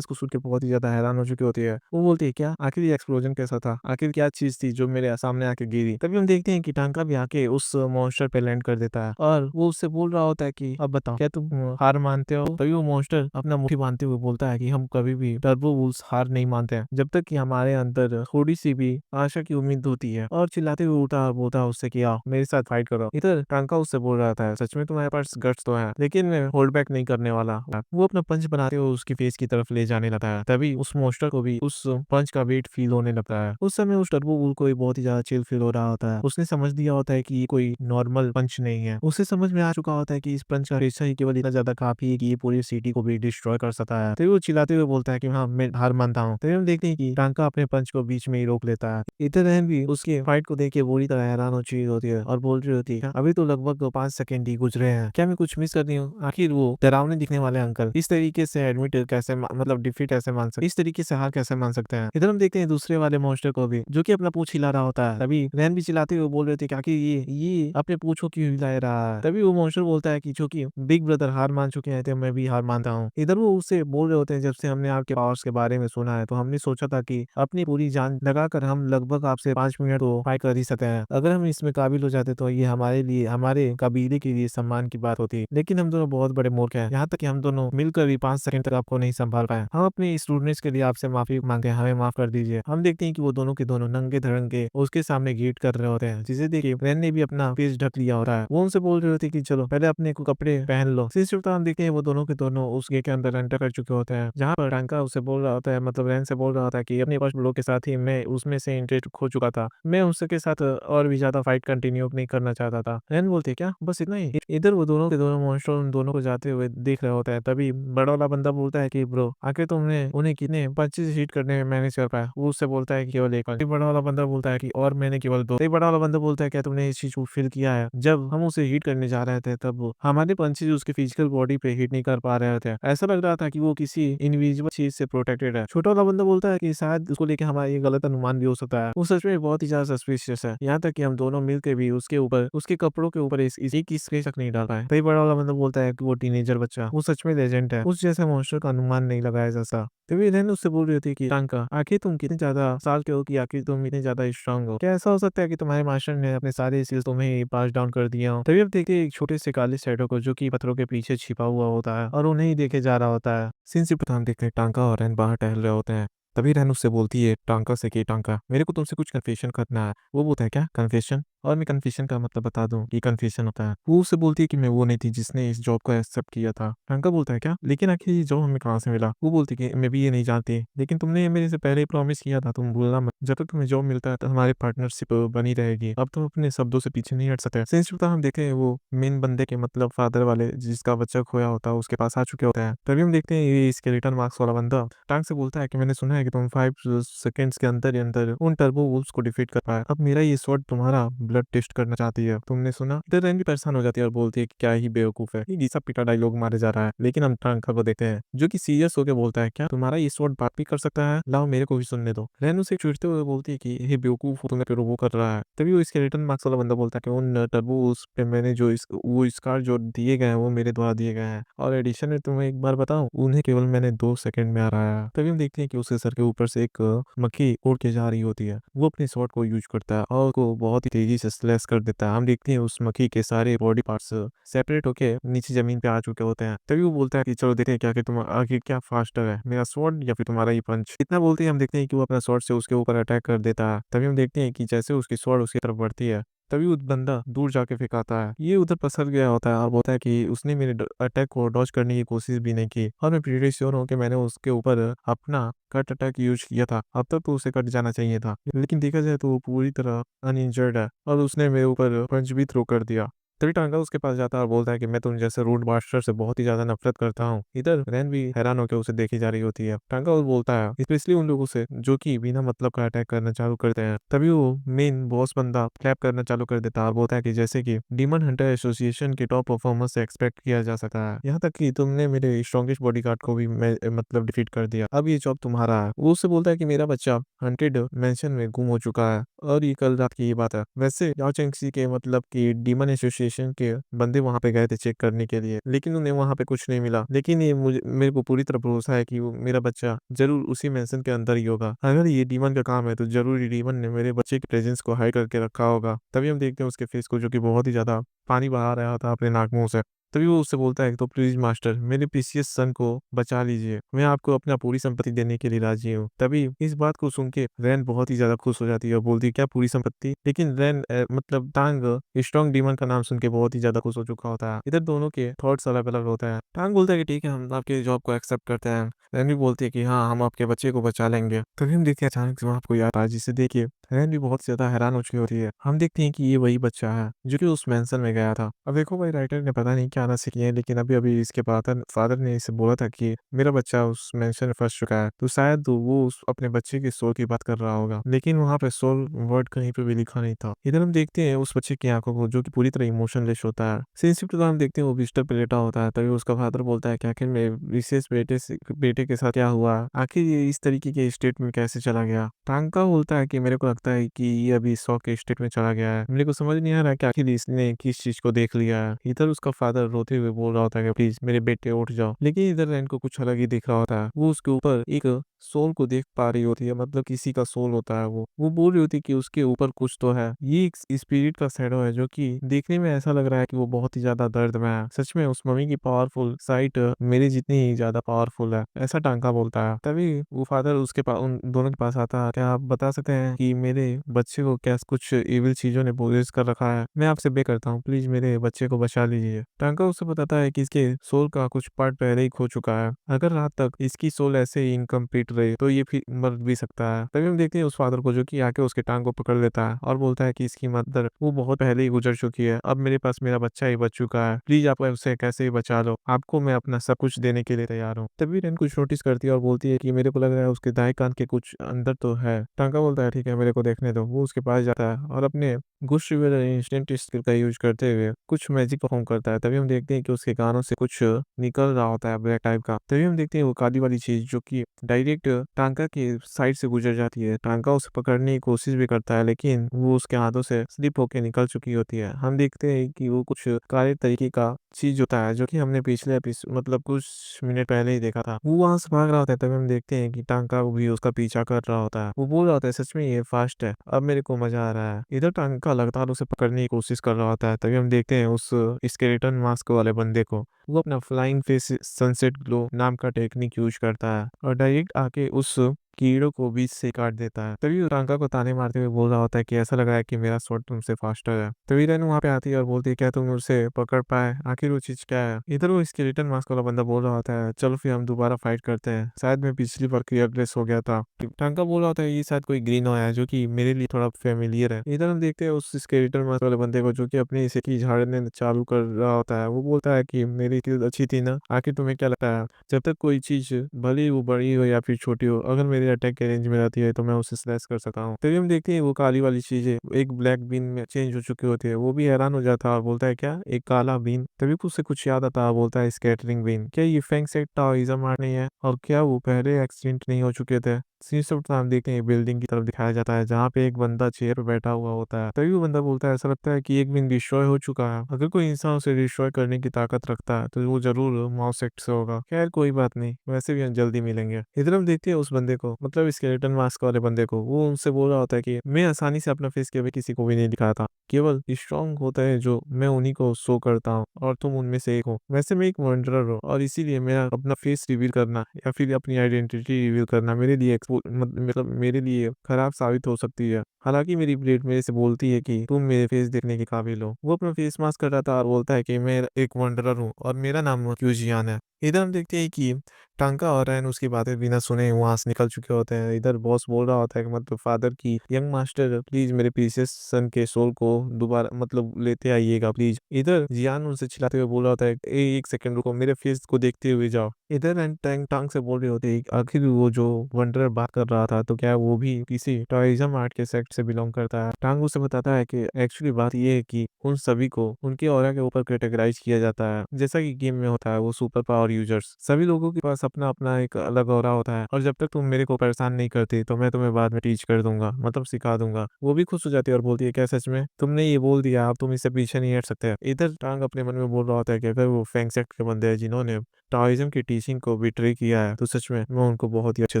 को सुन के बहुत ही ज्यादा हैरान हो चुकी होती है। वो बोलती है क्या क्या आखिर ये एक्सप्लोजन कैसा था, आखिर क्या चीज थी जो मेरे सामने आके गिरी। तभी हम देखते हैं कि टांका भी आके उस मॉन्स्टर पे लैंड कर देता है और वो उससे बोल रहा होता है कि अब बताओ क्या तुम हार मानते हो। तभी वो मॉन्स्टर अपना मुट्ठी बांधते हुए बोलता है कि हम कभी भी टर्बो वुल्स हार नहीं मानते हैं जब तक कि हमारे अंदर थोड़ी सी भी आशा की उम्मीद होती है। और चिल्लाते हुए उठा और बोलता है उससे कि आओ मेरे साथ फाइट करो। इधर टांका उससे बोल रहा था सच में तुम्हारे पास गट्स तो है लेकिन मैं होल्ड बैक नहीं करने वाला। वो अपना पंच बनाते हुए उसकी फेस की तरफ ले जाने लगता है। तभी उस मॉन्स्टर को भी उस पंच का वेट फील होने लगता है। उस समय उस टर्बो वुल को भी बहुत ही ज्यादा चिल फील हो रहा होता है। उसने समझ लिया होता है कि ये कोई नॉर्मल पंच नहीं है। उसे समझ में आ चुका होता है कि इस पंच का रेशा ही केवल इतना ज्यादा काफी है कि ये पूरी सिटी को भी डिस्ट्रॉय कर सकता है। तभी वो चिल्लाते हुए बोलता है कि हाँ मैं हार मानता हूँ। तभी हम देखते हैं कि टांका अपने पंच को बीच में ही रोक लेता है। इधर रहन भी उसके फाइट को देख के बुरी तरह हैरान हो चुकी होती है और बोल रही होती है अभी तो लगभग 5 सेकंड ही गुजरे हैं, क्या मैं कुछ मिस कर रही हूँ। आखिर वो डरावने दिखने वाले अंकल इस तरीके से एडमिट कैसे मतलब डिफीट कैसे मान सकते, इस तरीके से हार कैसे मान सकते हैं। इधर हम देखते हैं दूसरे वाले मॉन्स्टर को भी जो कि अपना पूंछ हिला रहा होता है। तभी रैन भी चिल्लाते हुए बोल रहे थे कि आखिर ये अपने पूंछों क्यों हिला रहा है। तभी वो मॉन्स्टर बोलता है कि चूंकि बिग ब्रदर हार मान चुके हैं तो मैं भी हार मानता हूँ। इधर वो उससे बोल रहे होते हैं जब से हमने आपके पावर्स के बारे में सुना है तो हमने सोचा था कि अपनी पूरी जान लगाकर हम लगभग आपसे 5 मिनट तो फाइट कर ही सकते हैं। अगर हम इसमें काबिल हो जाते तो ये हमारे लिए हमारे कबीले के लिए सम्मान की बात होती। लेकिन हम दोनों बहुत बड़े मूर्ख हैं, यहाँ तक कि हम दोनों मिलकर भी 5 सेकंड तक आपको नहीं संभाल पाए। हम अपनी इस रूडनेस के लिए आपसे माफी मांगते हैं, हमें माफ कर दीजिए। हम देखते हैं कि वो दोनों के दोनों नंगे धड़ंगे उसके सामने गेट कर रहे होते हैं जिसे देखिए रैन ने भी अपना फेस ढक लिया होता है। वो उनसे बोल रहे होते हैं कि चलो पहले अपने को कपड़े पहन लो। इस वक्त हम देखते हैं वो दोनों के दोनों उस गेट के अंदर एंटर कर चुके होते हैं जहाँ पर टांका उसे बोल रहा होता है मतलब रैन से बोल रहा होता है कि अपने फर्स्ट ब्लो के साथ ही मैं उसमें से इंटरेस्ट खो चुका था, मैं उसके साथ और भी ज्यादा फाइट कंटिन्यू नहीं करना चाहता था। रैन बोलते क्या बस इतना ही। इधर वो दोनों के दोनों मॉन्स्टर उन दोनों को जाते हुए देख रहे होता है। तभी बड़ा वाला बंदा बोलता है कि ब्रो आखिर तुमने उन्हें कितने 25 हिट करने में मैनेज कर पाया। वो उससे बोलता है कि केवल एक। फिर बड़ा वाला बंदा बोलता है कि और मैंने केवल 2। बड़ा वाला बंदा बोलता है क्या तुमने इस चीज को फील किया है जब हम उसे हिट करने जा रहे थे तब हमारे पंचेज उसके फिजिकल बॉडी पे हिट नहीं कर पा रहे थे, ऐसा लग रहा था कि वो किसी इनविजिबल चीज से प्रोटेक्टेड है। छोटा वाला बंदा बोलता है कि शायद उसको लेके हमारा ये गलत अनुमान भी हो सकता है। वो सच में बहुत ही ज्यादा सस्पिशियस है, यहाँ तक कि हम दोनों मिलकर भी उसके ऊपर उसके कपड़ों के ऊपर एक की स्क्रैच तक नहीं डाल पाए। तभी बड़ा वाला बंदा बोलता है कि वो टीनेजर बच्चा वो सच में लेजेंड है, उस जैसे मॉन्स्टर का अनुमान नहीं लगाया जा सकता। तभी रैन उससे बोल रही थी कि टांका आखिर तुम कितने ज्यादा साल के हो कि आखिर तुम इतने ज्यादा स्ट्रांग हो, क्या ऐसा हो सकता है कि तुम्हारे मास्टर ने अपने सारे स्किल्स तुम्हें पास डाउन कर दिए हो। तभी अब देखते हैं एक छोटे से काले शैडो को जो कि पत्थरों के पीछे छिपा हुआ होता है और उन्हें ही देखे जा रहा होता है। सीन सिर्फ हम देखते हैं टांका और रैन बाहर टहल रहे होते हैं। तभी रैन उससे बोलती है टांका से कि टांका मेरे को तुमसे कुछ कन्फेशन करना है। वो बोलता है क्या कन्फेशन, और मैं कन्फेशन का मतलब बता दूं कि कन्फेशन होता है। वो उससे बोलती है कि मैं वो नहीं थी जिसने इस जॉब को एक्सेप्ट किया था। टांका बोलता है क्या लेकिन आखिर ये जॉब हमें कहाँ से मिला। वो बोलती है कि मैं भी ये नहीं जानती लेकिन तुमने मेरे से पहले ही प्रॉमिस किया था, तुम भूलना मत, जब तक तुम्हें जॉब मिलता है तो हमारी पार्टनरशिप बनी रहेगी। अब तुम अपने शब्दों से पीछे नहीं हट सकते। सिंस हम देखे वो मेन बंदे के मतलब फादर वाले जिसका बच्चा खोया होता है उसके पास आ चुके होते हैं। तभी हम देखते हैं ये स्केलेटन मार्क्स वाला बंदा टांग से बोलता है कि मैंने सुना है कि तुम 5 सेकेंड्स के अंदर ही अंदर उन टर्बो वुल्फ्स को डिफीट कर पाए। अब मेरा ये स्वॉर्ड तुम्हारा ब्लड टेस्ट करना चाहती है, तुमने सुना। इधर रैन भी परेशान हो जाती है और बोलती है कि क्या ही बेवकूफ है, ये घिसा पिटा डायलॉग मारे जा रहा है। लेकिन हम टांका को देखते हैं जो कि सीरियस होकर बोलता है क्या तुम्हारा ये स्वॉर्ड बात भी कर सकता है, लाओ मेरे को भी सुनने दो। रैन उसे चिढ़ते हुए बोलती है कि ये बेवकूफ तुम्हें फिर वो कर रहा है। तभी वो स्केलेटन मार्क्स वाला बंदा बोलता है कि उन टर्बो वुल्फ्स पे मैंने वो स्कार जो दिए गए हैं वो मेरे द्वारा दिए गए हैं, और एडिशन में तुम्हें एक बार बताऊं उन्हें केवल मैंने 2 सेकंड में हराया। तभी हम देखते हैं कि उसके सर के ऊपर से एक मक्खी उड़ के जा रही होती है। वो अपने स्वॉर्ड को यूज करता है और को बहुत ही तेजी से स्लैश कर देता है। हम देखते हैं उस मक्खी के सारे बॉडी पार्ट्स सेपरेट होके नीचे जमीन पे आ चुके होते हैं। तभी वो बोलता है कि चलो देखते हैं क्या कि तुम आखिर क्या फास्टर है, मेरा स्वॉर्ड या फिर तुम्हारा ये पंच। इतना बोलते ही हम देखते हैं कि वो अपना स्वॉर्ड से उसके ऊपर अटैक कर देता है। तभी हम देखते हैं कि जैसे उसकी स्वॉर्ड उसकी तरफ बढ़ती है तभी वो बंदा दूर जाके फेंकाता है। ये उधर पसर गया होता है और बोलता है कि उसने मेरे अटैक को डॉज करने की कोशिश भी नहीं की और मैं प्रीटी श्योर हूँ कि मैंने उसके ऊपर अपना कट अटैक यूज किया था, अब तक तो उसे कट जाना चाहिए था। लेकिन देखा जाए तो वो पूरी तरह अनइंजर्ड है और उसने मेरे ऊपर पंच भी थ्रो कर दिया। तभी टांगा उसके पास जाता है और बोलता है कि मैं तुम जैसे रूड मास्टर से बहुत ही ज्यादा नफरत करता हूँ। इधर रैन भी हैरान होकर उसे देखी जा रही होती है। टांगा और बोलता है स्पेशली उन लोगों से जो कि बिना मतलब का अटैक करना चालू करते हैं। तभी वो मेन बॉस बंदा क्लैप करना चालू कर देता है और बोलता है कि जैसे कि डीमन हंटर एसोसिएशन के टॉप परफॉर्मेंस से एक्सपेक्ट किया जा सकता है, यहाँ तक कि तुमने मेरे स्ट्रॉन्गेस्ट बॉडीगार्ड को भी मतलब डिफीट कर दिया, अब ये जॉब तुम्हारा है। वो उससे बोलता है कि मेरा बच्चा हंटेड मेंशन में गुम हो चुका है और ये कल रात की ये बात है। वैसे याओ चेंगसी के मतलब कि डीमन एसोसिएशन इन्वेस्टिगेशन के बंदे वहाँ पे गए थे चेक करने के लिए, लेकिन उन्हें वहाँ पे कुछ नहीं मिला। लेकिन ये मुझे मेरे को पूरी तरह भरोसा है कि वो मेरा बच्चा ज़रूर उसी मेंशन के अंदर ही होगा। अगर ये डीमन का काम है तो ज़रूर ये डीमन ने मेरे बच्चे के प्रेजेंस को हाइड करके रखा होगा। तभी हम देखते हैं उसके फेस को, जो कि बहुत ही ज़्यादा पानी बहा रहा था अपने नाक मुँह से। तभी वो उससे बोलता है, तो प्लीज़ मास्टर, मेरे प्रीशियस सन को बचा लीजिए। मैं आपको अपना पूरी संपत्ति देने के लिए राज़ी हूँ। तभी इस बात को सुन के रैन बहुत ही ज़्यादा खुश हो जाती है और बोलती है, क्या पूरी संपत्ति? लेकिन रैन मतलब टांग स्ट्रॉन्ग डीमन का नाम सुन के बहुत ही ज़्यादा खुश हो चुका होता है। इधर दोनों के थॉट्स अलग-अलग होते हैं। टांग बोलता है कि ठीक है, हम आपके जॉब को एक्सेप्ट करते हैं। रैन भी बोलती है कि हाँ, हम आपके बच्चे को बचा लेंगे। तभी हम देखते हैं अचानक से वहाँ पे कोई आता है, जिसे देख के रैन भी बहुत ज़्यादा हैरान हो चुकी होती है। हम देखते हैं कि ये वही बच्चा है जो कि उस मेंशन में गया था। अब देखो भाई, राइटर ने पता नहीं क्या नसीब किए हैं, लेकिन अभी-अभी इसके फादर फादर ने इसे बोला था कि मेरा बच्चा उस मेंशन में फँस चुका है। तो शायद वो उस अपने बच्चे के सोल की बात कर रहा होगा। लेकिन वहाँ पे सोल वर्ड कहीं पे भी लिखा नहीं था। इधर हम देखते हैं उस बच्चे की आँखों को, जो कि पूरी तरह इमोशनलेस होता है। सीन शिफ्ट तो हम देखते हैं वो बिस्तर पे लेटा होता है। तभी उसका फादर बोलता है कि आखिर में विशेष बेटे के साथ क्या हुआ? आखिर ये इस तरीके के स्टेट में कैसे चला गया? टांका बोलता है कि मेरे को लगता है कि ये अभी शॉक के स्टेट में चला गया है। मेरे को समझ नहीं आ रहा है कि आखिर इसने किस चीज़ को देख लिया है। इधर उसका फादर रोते हुए बोल रहा होता है कि प्लीज़ मेरे बेटे उठ जाओ। लेकिन इधर रैन को कुछ अलग ही दिख रहा होता है। वो उसके ऊपर एक सोल को देख पा रही होती है, मतलब किसी का सोल होता है वो। वो बोल रही होती है कि उसके ऊपर कुछ तो है। ये एक स्पिरिट का शैडो है, जो कि देखने में ऐसा लग रहा है कि वो बहुत ही ज़्यादा दर्द में है। सच में उस मम्मी की पावरफुल साइट मेरी जितनी ही ज़्यादा पावरफुल है, ऐसा टांका बोलता है। तभी वो फादर उसके पास उन दोनों के पास आता है। क्या आप बता सकते हैं कि मेरे बच्चे को क्या कुछ इविल चीज़ों ने पोजेस कर रखा है? मैं आपसे बेग करता हूँ, प्लीज़ मेरे बच्चे को बचा लीजिए। टांका उसे बताता है कि इसके सोल का कुछ पार्ट पहले ही खो चुका है। अगर रात तक इसकी सोल ऐसे ही इनकम्प्लीट रही तो ये फिर मर भी सकता है। तभी हम देखते हैं उस फादर को, जो कि आके उसके टांग को पकड़ लेता है और बोलता है कि इसकी मदर वो बहुत पहले ही गुजर चुकी है। अब मेरे पास मेरा बच्चा ही बच चुका है। प्लीज आप उसे कैसे ही बचा लो। आपको मैं अपना सब कुछ देने के लिए तैयार हूँ। तभी रेन कुछ नोटिस करती है और बोलती है कि मेरे को लग रहा है उसके दाएं कान के कुछ अंदर तो है। टांका बोलता है ठीक है, मेरे को देखने दो। वो उसके पास जाता है और अपने गुड रिवीलर इंस्टेंट स्किल का यूज करते हुए कुछ मैजिक परफॉर्म करता है। तभी हम देखते हैं कि उसके कानों से कुछ निकल रहा होता है ब्लैक टाइप का। तभी हम देखते हैं वो काली वाली चीज, जो कि डायरेक्ट टांका के साइड से गुजर जाती है। टांका उसे पकड़ने की कोशिश भी करता है, लेकिन वो उसके हाथों से स्लिप होकर निकल चुकी होती है। हम देखते हैं कि वो कुछ काले तरीके का चीज होता है, जो कि हमने पिछले एपिसोड मतलब कुछ मिनट पहले ही देखा था। वो वहां से भाग रहा होता है। तभी हम देखते हैं कि टांका भी उसका पीछा कर रहा होता है। वो बोल रहा होता है सच में ये फास्ट है, अब मेरे को मजा आ रहा है। इधर टांका लगातार उसे पकड़ने की कोशिश कर रहा होता है। तभी हम देखते हैं उस स्केलेटन मास्क वाले बंदे को। वो अपना फ्लाइंग फेस सनसेट ग्लो नाम का टेक्निक यूज करता है और डायरेक्ट आके उस कीड़ों को बीच से काट देता है। तभी वो टांका को ताने मारते हुए बोल रहा होता है कि ऐसा लग रहा है कि मेरा स्वord तुमसे फास्टर है। तभी रेन वहां पे आती है और बोलती है क्या तुम उसे पकड़ पाए? आखिर वो चीज क्या है? इधर वो स्केलेटन मास्क वाला बंदा बोल रहा होता है चलो फिर हम दोबारा फाइट करते हैं, शायद मैं पिछली बार केयरलेस हो गया था। टांका बोल रहा होता है ये शायद कोई ग्रीन है, जो कि मेरे लिए थोड़ा फेमिलियर है। इधर हम देखते हैं उस स्केलेटन मास्क वाले बंदे को, जो कि अपनी इसे की झाड़ने चालू कर रहा होता है। वो बोलता है कि मेरी स्किल अच्छी थी ना, आखिर तुम्हें क्या लगता है जब तक कोई चीज भले ही वो बड़ी हो या फिर छोटी हो, अगर मेरे अटैक के रेंज में रहती है तो मैं उसे स्लैश कर सकता हूँ। तभी हम देखते हैं वो काली वाली चीजें एक ब्लैक बीन में चेंज हो चुकी होती है। वो भी हैरान हो जाता है और बोलता है क्या एक काला बीन? तभी उसे कुछ याद आता है, बोलता है स्कैटरिंग बीन। क्या ये फेंग सेट टाओइज्म आर्ट नहीं है? और क्या वो पहले एक्सीडेंट नहीं हो चुके थे? सीन सब हम देखते हैं बिल्डिंग की तरफ दिखाया जाता है, जहाँ पे एक बंदा चेयर पे बैठा हुआ होता है। तभी वो बंदा बोलता है ऐसा लगता है कि एक बिन डिस्ट्रॉय हो चुका है। अगर कोई इंसान उसे डिस्ट्रॉय करने की ताकत रखता है तो वो जरूर माउस सेक्ट से होगा। खैर कोई बात नहीं, वैसे भी हम जल्दी मिलेंगे। इधर हम देखते हैं उस बंदे को, मतलब स्केलेटन मास्क वाले बंदे को। वो उनसे बोल रहा होता है कि मैं आसानी से अपना फेस कभी किसी को भी नहीं दिखाता, केवल स्ट्रॉन्ग होता है जो मैं उन्हीं को शो करता हूँ और तुम उनमें से एक हो। वैसे मैं एक वंडरर हूँ और इसीलिए मेरा अपना फेस रिवील करना या फिर अपनी आइडेंटिटी रिवील करना मेरे लिए मतलब मेरे लिए खराब साबित हो सकती है। हालांकि मेरी ब्लेड मेरे से बोलती है कि तुम मेरे फेस देखने के काबिल हो। वो अपना फेस मास्क कर रहा था और बोलता है कि मैं एक वंडरर हूँ और मेरा नाम क्यूजियान है। इधर हम देखते हैं कि टांका और रैन उसकी बातें बिना सुने वहां से निकल चुके होते हैं। इधर बॉस बोल रहा होता है कि मतलब फादर की यंग मास्टर प्लीज मेरे प्रीशियस सन के सोल को दोबारा मतलब लेते आइएगा प्लीज। इधर जियान उनसे चिल्लाते हुए बोल रहा होता है एक सेकंड रुको, मेरे फेस को देखते हुए जाओ। इधर रैन टैंग टांग से बोल रहे होते हैं आखिर वो जो वंडरर बात कर रहा था तो क्या वो भी किसी टॉयजम आर्ट के सेक्ट से बिलोंग करता है? टांग उसे बताता है कि एक्चुअली बात ये है कि उन सभी को उनके ऑरा के ऊपर कैटेगराइज किया जाता है, जैसा कि गेम में होता है वो सुपर पावर और यूजर्स। सभी लोगों के पास अपना-अपना एक अलग ऑरा होता है और जब तक तुम मेरे को परेशान नहीं करती तो मैं तुम्हें बाद में टीच कर दूँगा, मतलब सिखा दूँगा। वो भी खुश हो जाती है और बोलती है, क्या सच में? तुमने ये बोल दिया, अब तुम इससे पीछे नहीं हट सकते। इधर टांग अपने मन में बोल रहा होता है कि अगर वो फैंग सेक्ट के बंदे हैं जिन्होंने ताओइज़्म की टीचिंग को बिट्रे किया है, तो सच में मैं उनको बहुत ही अच्छे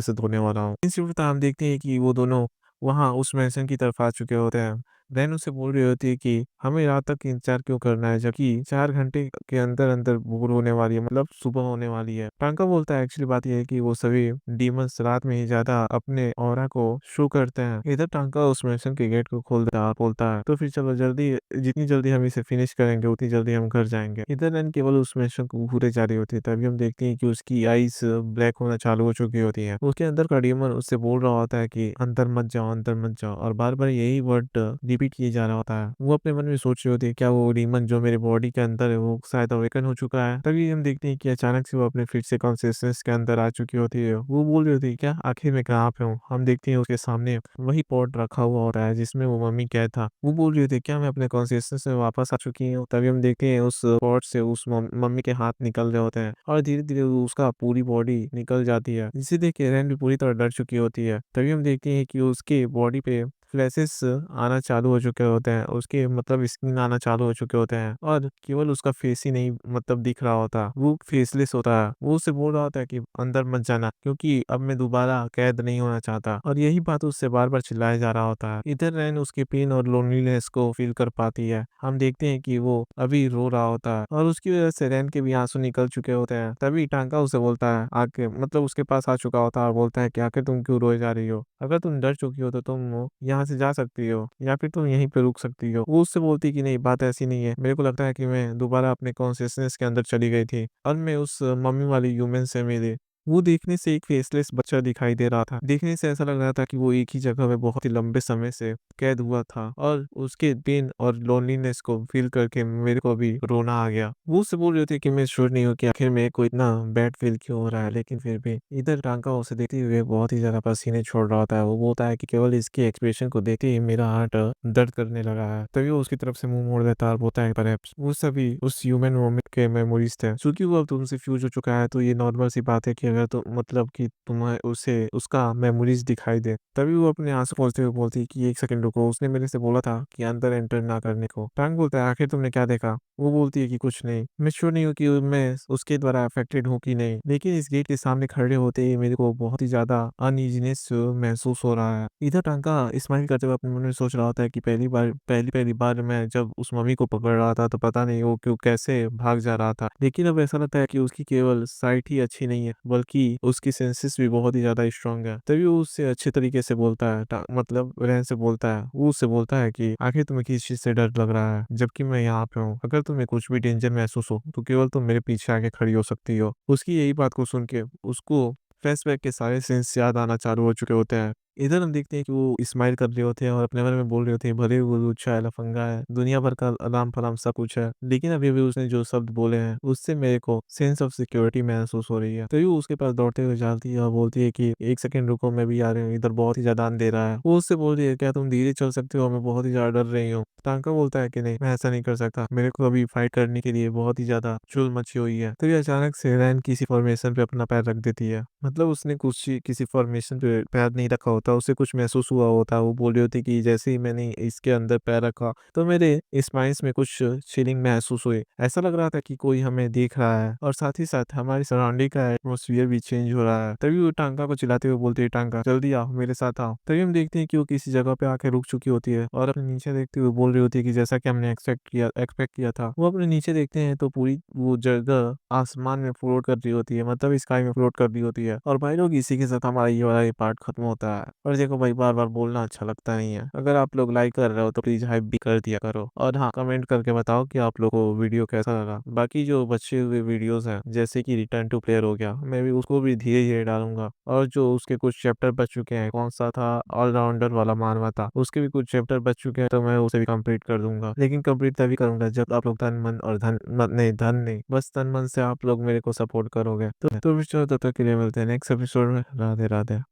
से धोने वाला हूँ। इसी वक़्त हम देखते हैं कि वो दोनों वहाँ उस मैंशन की तरफ आ चुके होते हैं। रैन उससे बोल रही होती है कि हमें रात तक इंतज़ार क्यों करना है, जबकि 4 घंटे के अंदर-अंदर भोर होने वाली है, मतलब सुबह होने वाली है। टांगा बोलता है एक्चुअली बात ये है कि वो सभी डीमन्स रात में ही ज़्यादा अपने ऑरा को शो करते हैं। इधर टांगा उस मैंशन के गेट को खोल देता है और बोलता है, तो फिर चलो जल्दी, जितनी जल्दी हम इसे फिनिश करेंगे उतनी जल्दी हम घर जाएँगे। इधर रैन केवल उस मैंशन को घूरे जा रही होती है, तभी हम देखते हैं कि उसकी आइज़ ब्लैक होना चालू हो चुकी होती है। उसके अंदर का डीमन उससे बोल रहा होता है कि अंदर मत जाओ और बार-बार यही वर्ड रिपीट किए जा रहा होता है। वो अपने मन में सोच रही होती है, क्या वो डीमन जो मेरे बॉडी के अंदर है वो शायद अवेकन हो चुका है? तभी हम देखते हैं कि अचानक से वो अपने फिर से कॉन्शियसनेस के अंदर आ चुकी होती है। वो बोल रही होती है, क्या आखिर मैं कहाँ पे हूँ? हम देखते हैं उसके सामने वही पॉट रखा हुआ होता है जिसमें वो मम्मी कैद था। वो बोल रही होती है, क्या मैं अपने कॉन्शियसनेस में वापस आ चुकी हूँ? तभी हम देखते हैं उस पॉट से उस मम्मी के हाथ निकल रहे होते हैं और धीरे-धीरे उसका पूरी बॉडी निकल जाती है। जिसे देख के रेन भी पूरी तरह डर चुकी होती है। तभी हम देखते हैं कि उसके बॉडी पे फ्लैशेस आना चालू हो चुके होते हैं, उसके मतलब स्किन आना चालू हो चुके होते हैं और केवल उसका फेस ही नहीं मतलब दिख रहा होता, वो फेसलेस होता है। वो उससे बोल रहा होता है कि अंदर मत जाना, क्योंकि अब मैं दोबारा कैद नहीं होना चाहता और यही बात उससे बार-बार चिल्लाया जा रहा होता है। इधर रैन उसकी पेन और लोनलीनेस को फील कर पाती है। हम देखते हैं कि वो अभी रो रहा होता है और उसकी वजह से रैन के भी आंसू निकल चुके होते हैं। तभी टांगा उसे बोलता है, आके मतलब उसके पास आ चुका होता है और बोलता है कि आखिर तुम क्यों रोए जा रही हो? अगर तुम डर चुकी हो तो तुम यहाँ से जा सकती हो या फिर तुम यहीं पे रुक सकती हो। वो उससे बोलती है कि नहीं, बात ऐसी नहीं है। मेरे को लगता है कि मैं दोबारा अपने कॉन्शियसनेस के अंदर चली गई थी और मैं उस मम्मी वाली ह्यूमन से मिली। वो देखने से एक फेसलेस बच्चा दिखाई दे रहा था। देखने से ऐसा लग रहा था कि वो एक ही जगह में बहुत ही लंबे समय से कैद हुआ था और उसके पेन और लोनलीनेस को फील करके मेरे को भी रोना आ गया। वो उससे बोल रही थी कि मैं श्योर नहीं हूँ कि आखिर मेरे को इतना बैड फील क्यों हो रहा है, लेकिन फिर भी इधर टांका उसे देखते हुए बहुत ही ज्यादा पसीने छोड़ रहा होता है। वो बोलता है कि केवल इसके एक्सप्रेशन को देखते ही मेरा हार्ट दर्द करने लगा है। तभी वो उसकी तरफ से मुंह मोड़ देता है और बोलता है, परहैप्स वो सभी उस ह्यूमन मोमेंट के मेमोरीज थे। चूंकि वो अब तुमसे फ्यूज हो चुका है तो ये नॉर्मल सी बात है कि अगर तो मतलब कि तुम्हें उसे उसका मेमोरीज दिखाई दे। तभी वो अपने आंसू पोंछते हुए बोलती है कि एक सेकंड रुको, उसने मेरे से बोला था कि अंदर एंटर ना करने को। टांग बोलता है, आखिर तुमने क्या देखा? वो बोलती है कि कुछ नहीं, मैं श्योर नहीं हूँ कि मैं उसके द्वारा अफेक्टेड हूँ कि नहीं, लेकिन इस गेट के सामने खड़े होते ही मेरे को बहुत ही ज्यादा अनइजीनेस महसूस हो रहा है। इधर टांका स्माइल करते हुए अपने मन में सोच रहा होता है कि पहली पहली बार मैं जब उस मम्मी को पकड़ रहा था तो पता नहीं वो क्यों कैसे भाग जा रहा था, लेकिन अब ऐसा लगता है कि उसकी केवल साइट ही अच्छी नहीं है बल्कि उसकी सेंसेस भी बहुत ही ज्यादा स्ट्रांग है। तभी वो उससे अच्छे तरीके से बोलता है, मतलब रैन से बोलता है, वो उससे बोलता है कि आखिर तुम्हें किस चीज से डर लग रहा है जबकि मैं यहाँ पे हूँ? अगर तुम्हें कुछ भी डेंजर महसूस हो तो केवल तुम मेरे पीछे आके खड़ी हो सकती हो। उसकी यही बात को सुन के उसको फ्लैशबैक के सारे सीन्स याद आना चालू हो चुके होते हैं। इधर हम देखते हैं कि वो स्माइल कर रहे होते हैं और अपने मन में बोल रहे होते हैं, भले वो लुच्चा है, लफंगा है, दुनिया भर का अलाम-फलाम सब कुछ है, लेकिन अभी भी उसने जो शब्द बोले हैं, उससे मेरे को सेंस ऑफ सिक्योरिटी महसूस हो रही है। तभी वो उसके पास दौड़ते हुए जाती है और बोलती है कि एक सेकंड रुको, मैं भी आ रही हूँ, इधर बहुत ही ज़्यादा अंधेरा है। वो उससे बोल रही है, क्या तुम धीरे चल सकते हो? मैं बहुत ही ज़्यादा डर रही हूँ। टांका बोलता है कि नहीं, मैं ऐसा नहीं कर सकता, मेरे को अभी फाइट करने के लिए बहुत ही ज़्यादा चुल मची हुई है। तभी अचानक से रैन किसी फॉर्मेशन पे अपना पैर रख देती है। मतलब उसने किसी फॉर्मेशन पे पैर नहीं रखा होता, उसे कुछ महसूस हुआ होता। वो बोल रही होती कि जैसे ही मैंने इसके अंदर पैर रखा तो मेरे स्पाइंस में कुछ चिलिंग महसूस हुई। ऐसा लग रहा था कि कोई हमें देख रहा है और साथ ही साथ हमारी सराउंडिंग का एटमोसफियर भी चेंज हो रहा है। तभी वो टांका को चिल्लाते हुए बोलती है, टांका जल्दी आओ, मेरे साथ आओ। तभी हम देखते हैं कि वो किसी जगह पे आके रुक चुकी होती है और अपने नीचे देखते हुए बोल रही होती है कि जैसा कि हमने एक्सपेक्ट किया था। वो अपने नीचे देखते हैं तो पूरी वो जगह आसमान में फ्लोट कर रही होती है, मतलब स्काई में फ्लोट कर रही होती है। और भाई लोग, इसी के साथ हमारा ये वाला ये पार्ट खत्म होता है। और देखो भाई, बार बार बोलना अच्छा लगता नहीं है। अगर आप लोग लाइक कर रहे हो तो प्लीज हाइप भी कर दिया करो और हाँ, कमेंट करके बताओ कि आप लोग को वीडियो कैसा लगा। बाकी जो बचे हुए वीडियोस हैं जैसे कि रिटर्न टू प्लेयर हो गया, मैं भी उसको भी धीरे धीरे डालूंगा। और जो उसके कुछ चैप्टर बच चुके हैं, कौन सा था, ऑलराउंडर वाला मानवा था, उसके भी कुछ चैप्टर बच चुके हैं, तो मैं उसे भी कंप्लीट कर दूंगा। लेकिन कंप्लीट तभी करूंगा जब आप लोग तन मन और धन नहीं, बस तन मन से आप लोग मेरे को सपोर्ट करोगे। तो फिर चलो, तब तक के लिए मिलते हैं नेक्स्ट एपिसोड में। राधे राधे।